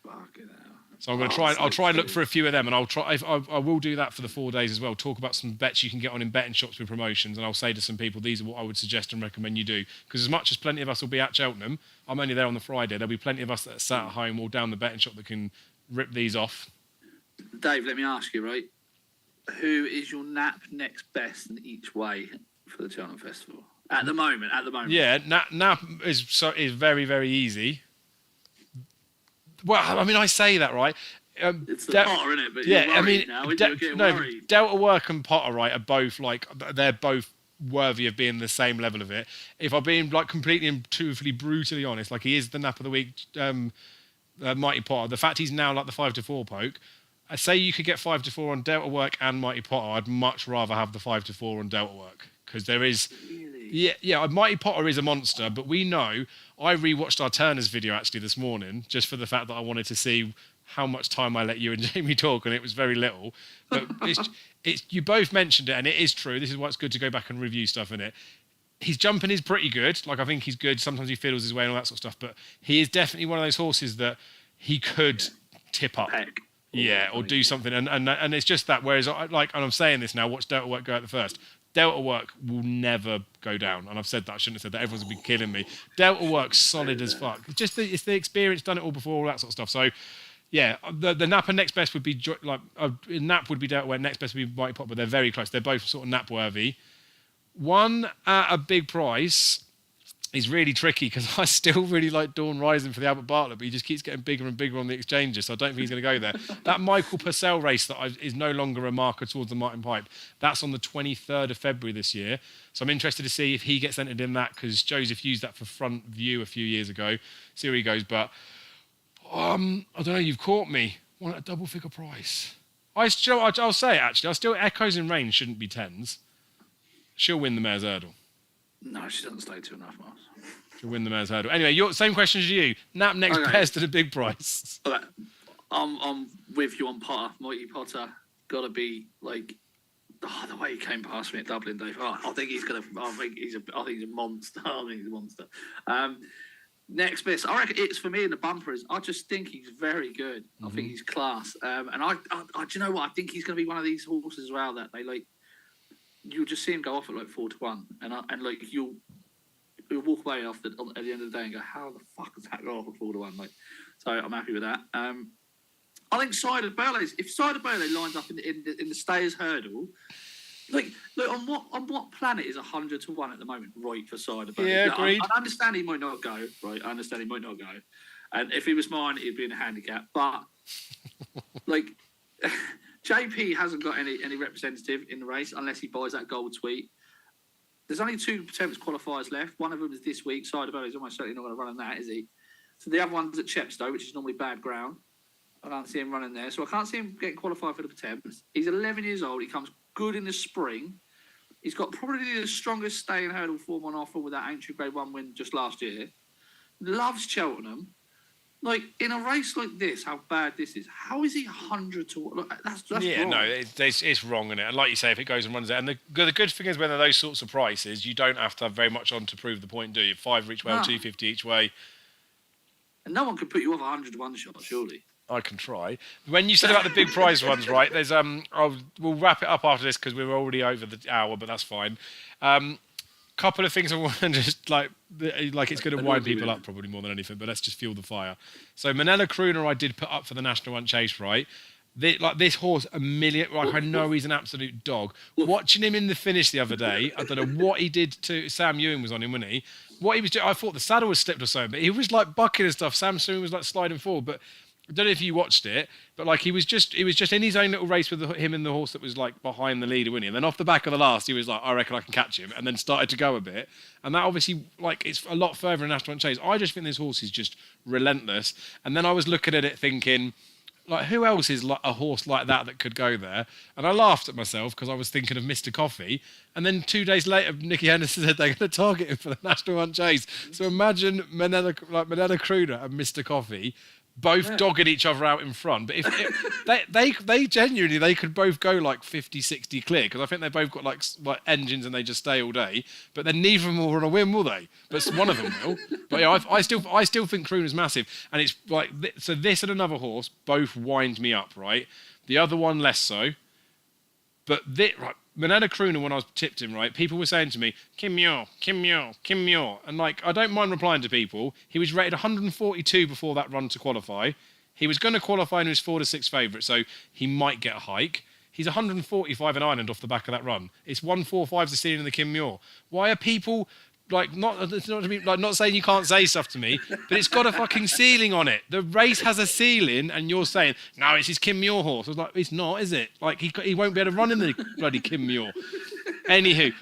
Speaker 2: Fucking hell.
Speaker 1: So I'm going to try. I'll try and look for a few of them, and I will do that for the 4 days as well. Talk about some bets you can get on in betting shops with promotions, and I'll say to some people, these are what I would suggest and recommend you do. Because as much as plenty of us will be at Cheltenham, I'm only there on the Friday. There'll be plenty of us that are sat at home or down the betting shop that can rip these off.
Speaker 2: Dave, let me ask you, right? Who is your nap next best in each way for the Cheltenham Festival at the moment?
Speaker 1: Yeah, nap is very, very easy. Well, I mean, I say that, right?
Speaker 2: It's the Potter, isn't it? But
Speaker 1: yeah,
Speaker 2: you're worried
Speaker 1: I mean,
Speaker 2: now, you're getting worried.
Speaker 1: Delta Work and Potter, right, are both they're both worthy of being the same level of it. If I'm being like completely and truthfully, brutally honest, like he is the nap of the week, Mighty Potter. The fact he's now like the 5-4 poke. I say you could get 5-4 on Delta Work and Mighty Potter. I'd much rather have the 5-4 on Delta Work, because there is,
Speaker 2: really?
Speaker 1: yeah. Mighty Potter is a monster, but we know. I rewatched our Turner's video actually this morning, just for the fact that I wanted to see how much time I let you and Jamie talk, and it was very little. But it's you both mentioned it, and it is true. This is why it's good to go back and review stuff in it. His jumping is pretty good. Like, I think he's good. Sometimes he fiddles his way and all that sort of stuff, but he is definitely one of those horses that he could tip up.
Speaker 2: Heck.
Speaker 1: Yeah, or do something, and it's just that. Whereas, and I'm saying this now, watch Delta Work go out the first. Delta Work will never go down, and I've said that. I shouldn't have said that. Everyone's been killing me. Delta Work's solid as fuck. It's the experience, done it all before, all that sort of stuff. So, yeah, the Nap and next best would be Nap would be Delta Work, next best would be Mighty Pot, but they're very close. They're both sort of Nap worthy. One at a big price is really tricky, because I still really like Dawn Rising for the Albert Bartlett, but he just keeps getting bigger and bigger on the exchanges, so I don't think he's going to go there. That Michael Purcell race that is no longer a marker towards the Martin Pipe, that's on the 23rd of February this year, so I'm interested to see if he gets entered in that, because Joseph used that for Front View a few years ago. See where he goes, but I don't know, you've caught me. Want a double figure price. I'll say it, actually. I still Echoes in Rain shouldn't be 10s. She'll win the Mayor's Hurdle.
Speaker 2: No, she doesn't stay 2.5 miles.
Speaker 1: She'll win the Mayor's Hurdle. Anyway, same question as you. Nap next best at a big price.
Speaker 2: Okay. I'm with you on Potter. Mighty Potter gotta be like the way he came past me at Dublin, Dave. I think he's a monster. Next best, I reckon it's for me in the bumpers. I just think he's very good. Mm-hmm. I think he's class. And I do you know what? I think he's gonna be one of these horses as well that they like. You'll just see him go off at like 4-1, and like you'll walk away at the end of the day and go, how the fuck does that go off at 4-1? Like, so I'm happy with that. I think Cider Burley, if Cider Burley lines up in the Stayers Hurdle, Like, look, on what planet is 100 to 1 at the moment? Right for Cider Bunny.
Speaker 1: Yeah,
Speaker 2: Look,
Speaker 1: agreed.
Speaker 2: I understand he might not go. Right, I understand he might not go. And if he was mine, he'd be in a handicap. But like, JP hasn't got any representative in the race unless he buys that gold tweet. There's only 2 Thames qualifiers left. One of them is this week. Cider Bunny's almost certainly not going to run on that, is he? So the other one's at Chepstow, which is normally bad ground. I can't see him running there. So I can't see him getting qualified for the Thames. He's 11 years old. He comes good in the spring. He's got probably the strongest staying hurdle form on offer with that ancient Grade 1 win just last year. Loves Cheltenham. Like, in a race like this, how bad this is, how is he 100 to 1? Like, that's
Speaker 1: yeah,
Speaker 2: wrong.
Speaker 1: no, it's wrong, isn't it? And like you say, if it goes and runs it, and the good thing is when they're those sorts of prices, you don't have to have very much on to prove the point, do you? 5 each way, or 250 each way.
Speaker 2: And no one can put you off a 100 to 1 shot, surely.
Speaker 1: I can try. When you said about the big prize ones, right? There's we'll wrap it up after this because we're already over the hour, but that's fine. Couple of things I want to just like it's going to wind people up probably more than anything, but let's just fuel the fire. So Manella Crooner, I did put up for the National Hunt Chase, right? This horse, I know he's an absolute dog. Watching him in the finish the other day, I don't know what he did to Sam Ewing was on him, wasn't he? What he was doing, I thought the saddle was slipped or something, but he was like bucking and stuff. Sam Ewing was like sliding forward, but I don't know if you watched it, but like he was just in his own little race with him and the horse that was like behind the leader, wasn't he? And then off the back of the last, he was like, I reckon I can catch him, and then started to go a bit. And that obviously, like, it's a lot further in National Hunt Chase. I just think this horse is just relentless. And then I was looking at it thinking, like, who else is like a horse like that could go there? And I laughed at myself because I was thinking of Mr. Coffee. And then 2 days later, Nicky Henderson said they're going to target him for the National Hunt Chase. So imagine Manella Crooner and Mr. Coffee both dogging each other out in front. But if they genuinely, they could both go like 50, 60 clear, because I think they've both got like engines and they just stay all day. But then neither of them will run a win, will they? But one of them will. But yeah, I still think Crooner's massive. And it's like, so this and another horse both wind me up, right? The other one less so. But right, Manella Crooner, when I was tipped him, right, people were saying to me, Kim Muir. And like, I don't mind replying to people. He was rated 142 before that run to qualify. He was going to qualify and he was 4 to 6 favourite, so he might get a hike. He's 145 in Ireland off the back of that run. It's 145 the ceiling in the Kim Muir. Why are people like not saying you can't say stuff to me, but it's got a fucking ceiling on it. The race has a ceiling, and you're saying no, it's his Kim Muir horse. I was like, it's not, is it? Like he won't be able to run in the bloody Kim Muir. Anywho,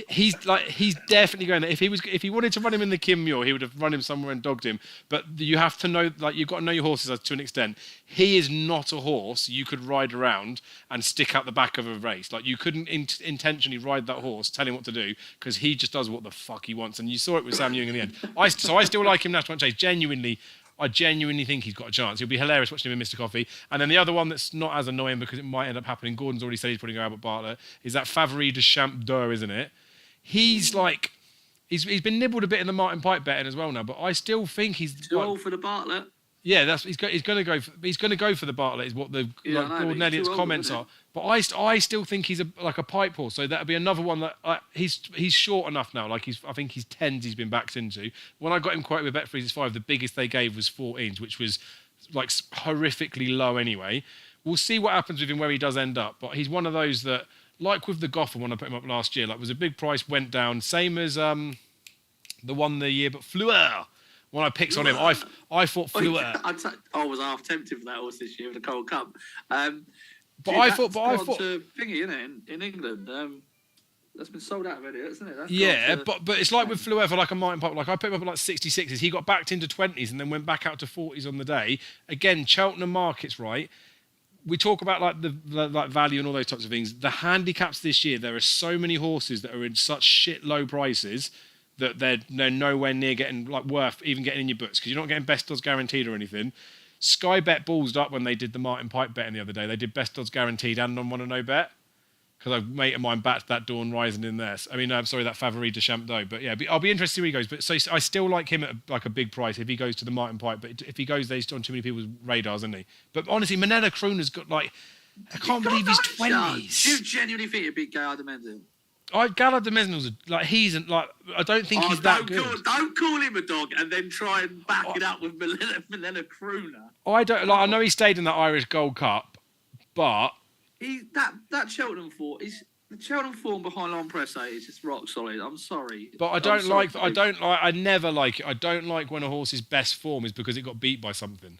Speaker 1: he's definitely going there. If he wanted to run him in the Kim Muir, he would have run him somewhere and dogged him. But you have to know, like, you've got to know your horses to an extent. He is not a horse you could ride around and stick out the back of a race. Like, you couldn't intentionally ride that horse, tell him what to do, because he just does what the fuck he wants. And you saw it with Sam Ewing in the end. I still like him National Hunt Chase. I genuinely think he's got a chance. He'll be hilarious watching him in Mr. Coffee. And then the other one that's not as annoying because it might end up happening, Gordon's already said he's putting Albert Bartlett, is that Favori de Champdeur, isn't it? He's like, he's been nibbled a bit in the Martin Pipe betting as well now, but I still think he's
Speaker 2: too old for the Bartlett.
Speaker 1: Yeah, he's going to go for the Bartlett is what the Gordon Elliott's comments are. But I still think he's like a pipe horse, so that'll be another one that he's short enough now. Like I think he's 10s he's been backed into. When I got him quoted with Bet3's 5, the biggest they gave was 14s, which was like horrifically low anyway. We'll see what happens with him where he does end up. But he's one of those that, like with the Gotham when I put him up last year, like was a big price, went down, same as the one the year, but Fleur. When I picked on him, I thought Fleur.
Speaker 2: I was half tempted for that horse this year with the Cold Cup.
Speaker 1: I thought
Speaker 2: thingy, isn't it, in England? That's been sold out already, isn't it?
Speaker 1: But it's like with Fleur for like a Martin Pipe. Like I put him up at like 66s. He got backed into 20s and then went back out to 40s on the day. Again, Cheltenham markets, right? We talk about like the like value and all those types of things. The handicaps this year, there are so many horses that are in such shit low prices that they're nowhere near getting like worth even getting in your books, because you're not getting best odds guaranteed or anything. Sky Bet ballsed up when they did the Martin Pipe betting the other day. They did best odds guaranteed and on one and no bet, because a mate of mine backed that Dawn Rising in there. I mean, I'm sorry, that Favori de Champdeur. But yeah, I'll be interested to see where he goes. But so I still like him at like a big price if he goes to the Martin Pipe. But if he goes there, he's on too many people's radars, isn't he? But honestly, Manella Crooner's got like, I can't believe he's 20s.
Speaker 2: Do you genuinely think he'd beat Gaillard de Menzel?
Speaker 1: Gaillard de Menzel's like, I don't think he's that good.
Speaker 2: Don't call him a dog and then try and back it up with Manella Crooner.
Speaker 1: I know he stayed in that Irish Gold Cup, but
Speaker 2: that Cheltenham fort is The Cheltenham form behind Long Press 8 is just rock solid. I'm sorry.
Speaker 1: But I never like it. I don't like when a horse's best form is because it got beat by something.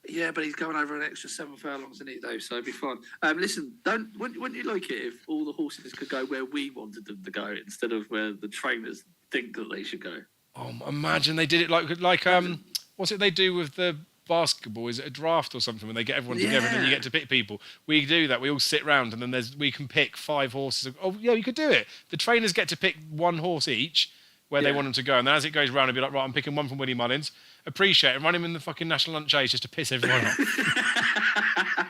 Speaker 2: Yeah, but he's going over an extra 7 furlongs, isn't he, though? So it'd be fun. Listen, wouldn't you like it if all the horses could go where we wanted them to go instead of where the trainers think that they should go?
Speaker 1: Oh, imagine they did it like what's it they do with the basketball? Is it a draft or something when they get everyone together and then you get to pick people? We do that. We all sit round and then we can pick 5 horses. Oh yeah, you could do it. The trainers get to pick 1 horse each where they want them to go, and then as it goes round, it'll be like, right, I'm picking one from Willie Mullins. Appreciate it. Run him in the fucking national lunch chase just to piss everyone off.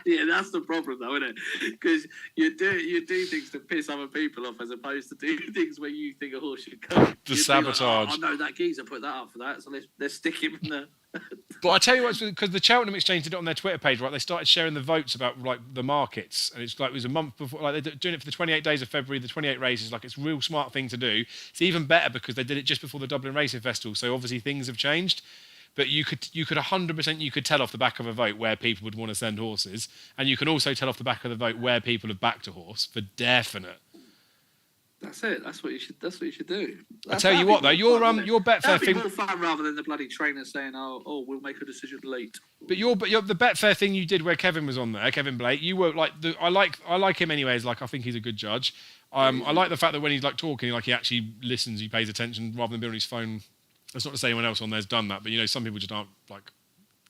Speaker 2: Yeah, that's the problem, though, isn't it? Because you do things to piss other people off as opposed to do things where you think a horse should go.
Speaker 1: The sabotage.
Speaker 2: Like, oh, I know that geezer put that up for that, so let's stick him in the...
Speaker 1: But I tell you what, because the Cheltenham Exchange did it on their Twitter page, right? They started sharing the votes about like the markets, and it's like it was a month before. Like they're doing it for the 28 days of February, the 28 races. Like it's a real smart thing to do. It's even better because they did it just before the Dublin Racing Festival, so obviously things have changed. But you could 100% you could tell off the back of a vote where people would want to send horses, and you can also tell off the back of the vote where people have backed a horse for definite.
Speaker 2: That's it. That's what you should do.
Speaker 1: I tell you what, though, your Betfair thing.
Speaker 2: That'd be more fun rather than the bloody trainer saying, "Oh, we'll make a decision late."
Speaker 1: But the Betfair thing you did where Kevin was on there, Kevin Blake. You were like I like him anyways. Like I think he's a good judge. I like the fact that when he's like talking, like he actually listens, he pays attention rather than being on his phone. That's not to say anyone else on there's done that, but some people just aren't like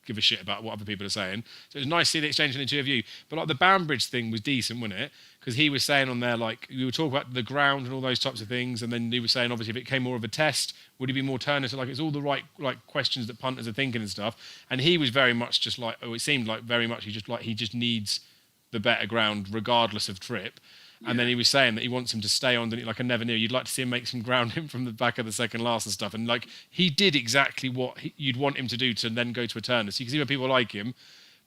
Speaker 1: give a shit about what other people are saying. So it was nice to see the exchange between the two of you. But like the Banbridge thing was decent, wasn't it? Because he was saying on there, like, you were talking about the ground and all those types of things, and then he was saying, obviously, if it came more of a test, would he be more Turner? So, like, it's all the right, like, questions that punters are thinking and stuff. And he was very much just like, it seemed like very much he just needs the better ground regardless of trip. And then he was saying that he wants him to stay on, like I never knew. You'd like to see him make some ground in from the back of the second last and stuff. And like he did exactly what you'd want him to do to then go to a Turner. So you can see where people like him.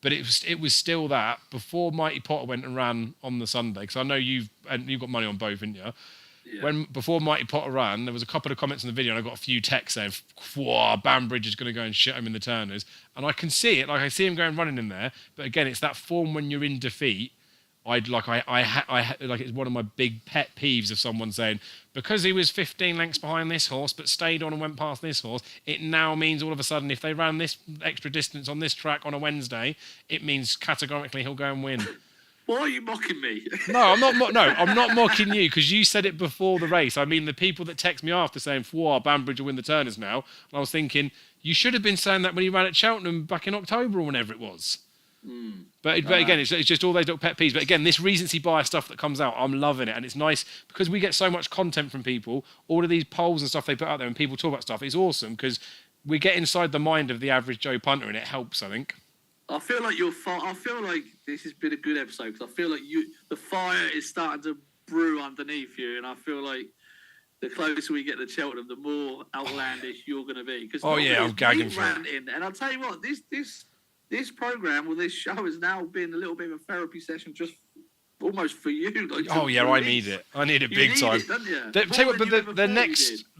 Speaker 1: But it was still that before Mighty Potter went and ran on the Sunday, because I know you've got money on both, haven't you? Yeah. Before Mighty Potter ran, there was a couple of comments in the video, and I got a few texts saying, "Wow, Banbridge is going to go and shit him in the Turners," and I can see it. Like I see him going running in there. But again, it's that form when you're in defeat. It's one of my big pet peeves of someone saying, because he was 15 lengths behind this horse but stayed on and went past this horse, it now means all of a sudden if they ran this extra distance on this track on a Wednesday, it means categorically he'll go and win.
Speaker 2: Why are you mocking me?
Speaker 1: No, I'm not mocking you because you said it before the race. I mean the people that text me after saying, "Wow, Banbridge will win the Turners now," and I was thinking you should have been saying that when he ran at Cheltenham back in October or whenever it was. But again, it's just all those little pet peeves. But again, this recency bias stuff that comes out, I'm loving it. And it's nice because we get so much content from people, all of these polls and stuff they put out there and people talk about stuff. It's awesome because we get inside the mind of the average Joe punter and it helps, I think.
Speaker 2: I feel like I feel like this has been a good episode because I feel like the fire is starting to brew underneath you. And I feel like the closer we get to Cheltenham, the more outlandish you're going to be.
Speaker 1: I'm gagging for
Speaker 2: it. And I'll tell you what, this program or this show has now been a little bit of a therapy session just almost for you. Like,
Speaker 1: I need it. I need it big time.
Speaker 2: Don't you?
Speaker 1: The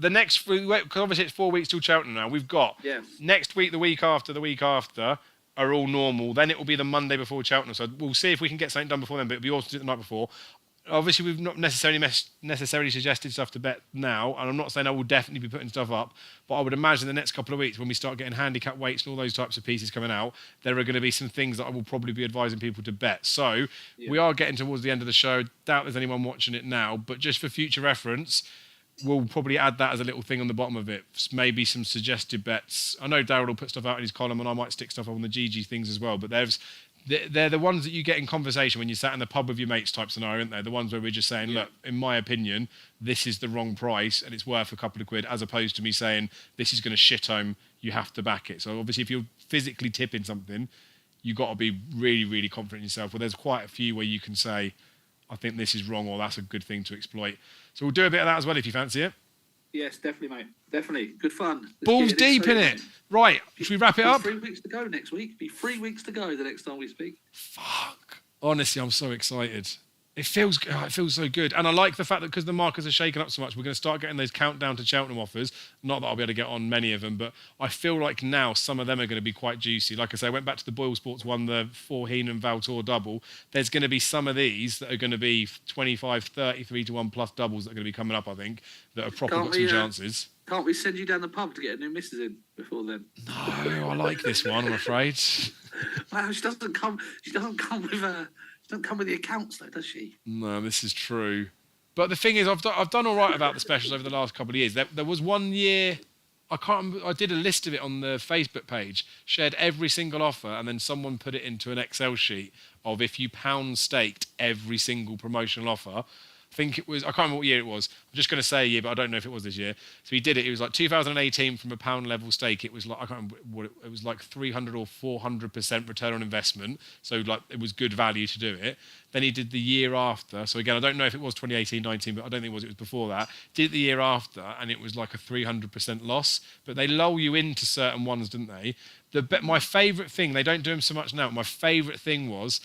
Speaker 1: next because obviously it's 4 weeks till Cheltenham now. We've got next week, the week after are all normal. Then it will be the Monday before Cheltenham. So we'll see if we can get something done before then. But it'll be awesome to do it the night before. Obviously, we've not necessarily suggested stuff to bet now, and I'm not saying I will definitely be putting stuff up, but I would imagine the next couple of weeks when we start getting handicap weights and all those types of pieces coming out, there are going to be some things that I will probably be advising people to bet. So we are getting towards the end of the show. Doubt there's anyone watching it now, but just for future reference, we'll probably add that as a little thing on the bottom of it. Maybe some suggested bets. I know Darryl will put stuff out in his column, and I might stick stuff up on the GG things as well, but they're the ones that you get in conversation when you sat in the pub with your mates type scenario, aren't they? The ones where we're just saying, look, in my opinion, this is the wrong price and it's worth a couple of quid, as opposed to me saying, this is going to shit home, you have to back it. So obviously if you're physically tipping something, you've got to be really, really confident in yourself. Well, there's quite a few where you can say, I think this is wrong or that's a good thing to exploit. So we'll do a bit of that as well if you fancy it.
Speaker 2: Yes, definitely, mate. Definitely. Good fun.
Speaker 1: Balls deep in it. Right. Should we wrap it up?
Speaker 2: 3 weeks to go next week. Be 3 weeks to go the next time we speak.
Speaker 1: Fuck. Honestly, I'm so excited. It feels so good. And I like the fact that because the markets are shaken up so much, we're going to start getting those countdown to Cheltenham offers. Not that I'll be able to get on many of them, but I feel like now some of them are going to be quite juicy. Like I say, I went back to the Boyle Sports one, the Forheen and Valtor double. There's going to be some of these that are going to be 25, 33 to 1 plus doubles that are going to be coming up, I think, that are proper got some chances.
Speaker 2: Can't we send you down the pub to get a new missus in before then?
Speaker 1: No, I like this one, I'm afraid.
Speaker 2: Well, she doesn't come with the accounts, though, does she?
Speaker 1: No, this is true. But the thing is, I've done all right about the specials over the last couple of years. There was 1 year, I can't remember, I did a list of it on the Facebook page, shared every single offer, and then someone put it into an Excel sheet of if you pound staked every single promotional offer. I think it was, I can't remember what year it was. I'm just going to say a year, but I don't know if it was this year. So he did it. It was like 2018 from a pound level stake. It was like, I can't remember what it was, like 300 or 400% return on investment. So like it was good value to do it. Then he did the year after. So again, I don't know if it was 2018-19, but I don't think it was before that. Did it the year after, and it was like a 300% loss. But they lull you into certain ones, didn't they? My favourite thing, they don't do them so much now, my favourite thing was,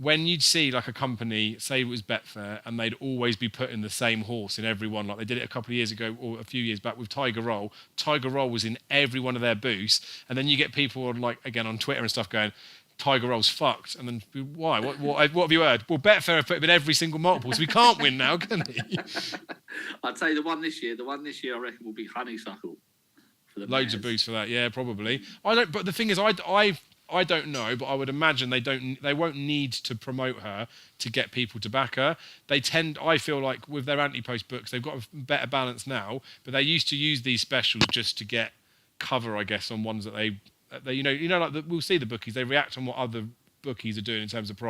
Speaker 1: when you'd see like a company, say it was Betfair, and they'd always be putting the same horse in every one, like they did it a couple of years ago or a few years back with Tiger Roll. Tiger Roll was in every one of their boosts, and then you get people on like again on Twitter and stuff going, Tiger Roll's fucked, and then why? What have you heard? Well, Betfair have put him in every single multiple, so we can't win now, can he?
Speaker 2: I'd say the one this year I reckon will be Honeysuckle. For the
Speaker 1: Loads of boosts for that, yeah, probably. But the thing is, I don't know, but I would imagine they won't need to promote her to get people to back her. I feel like with their anti-post books, they've got a better balance now, but they used to use these specials just to get cover, I guess, on ones that they like we'll see the bookies, they react on what other bookies are doing in terms of price.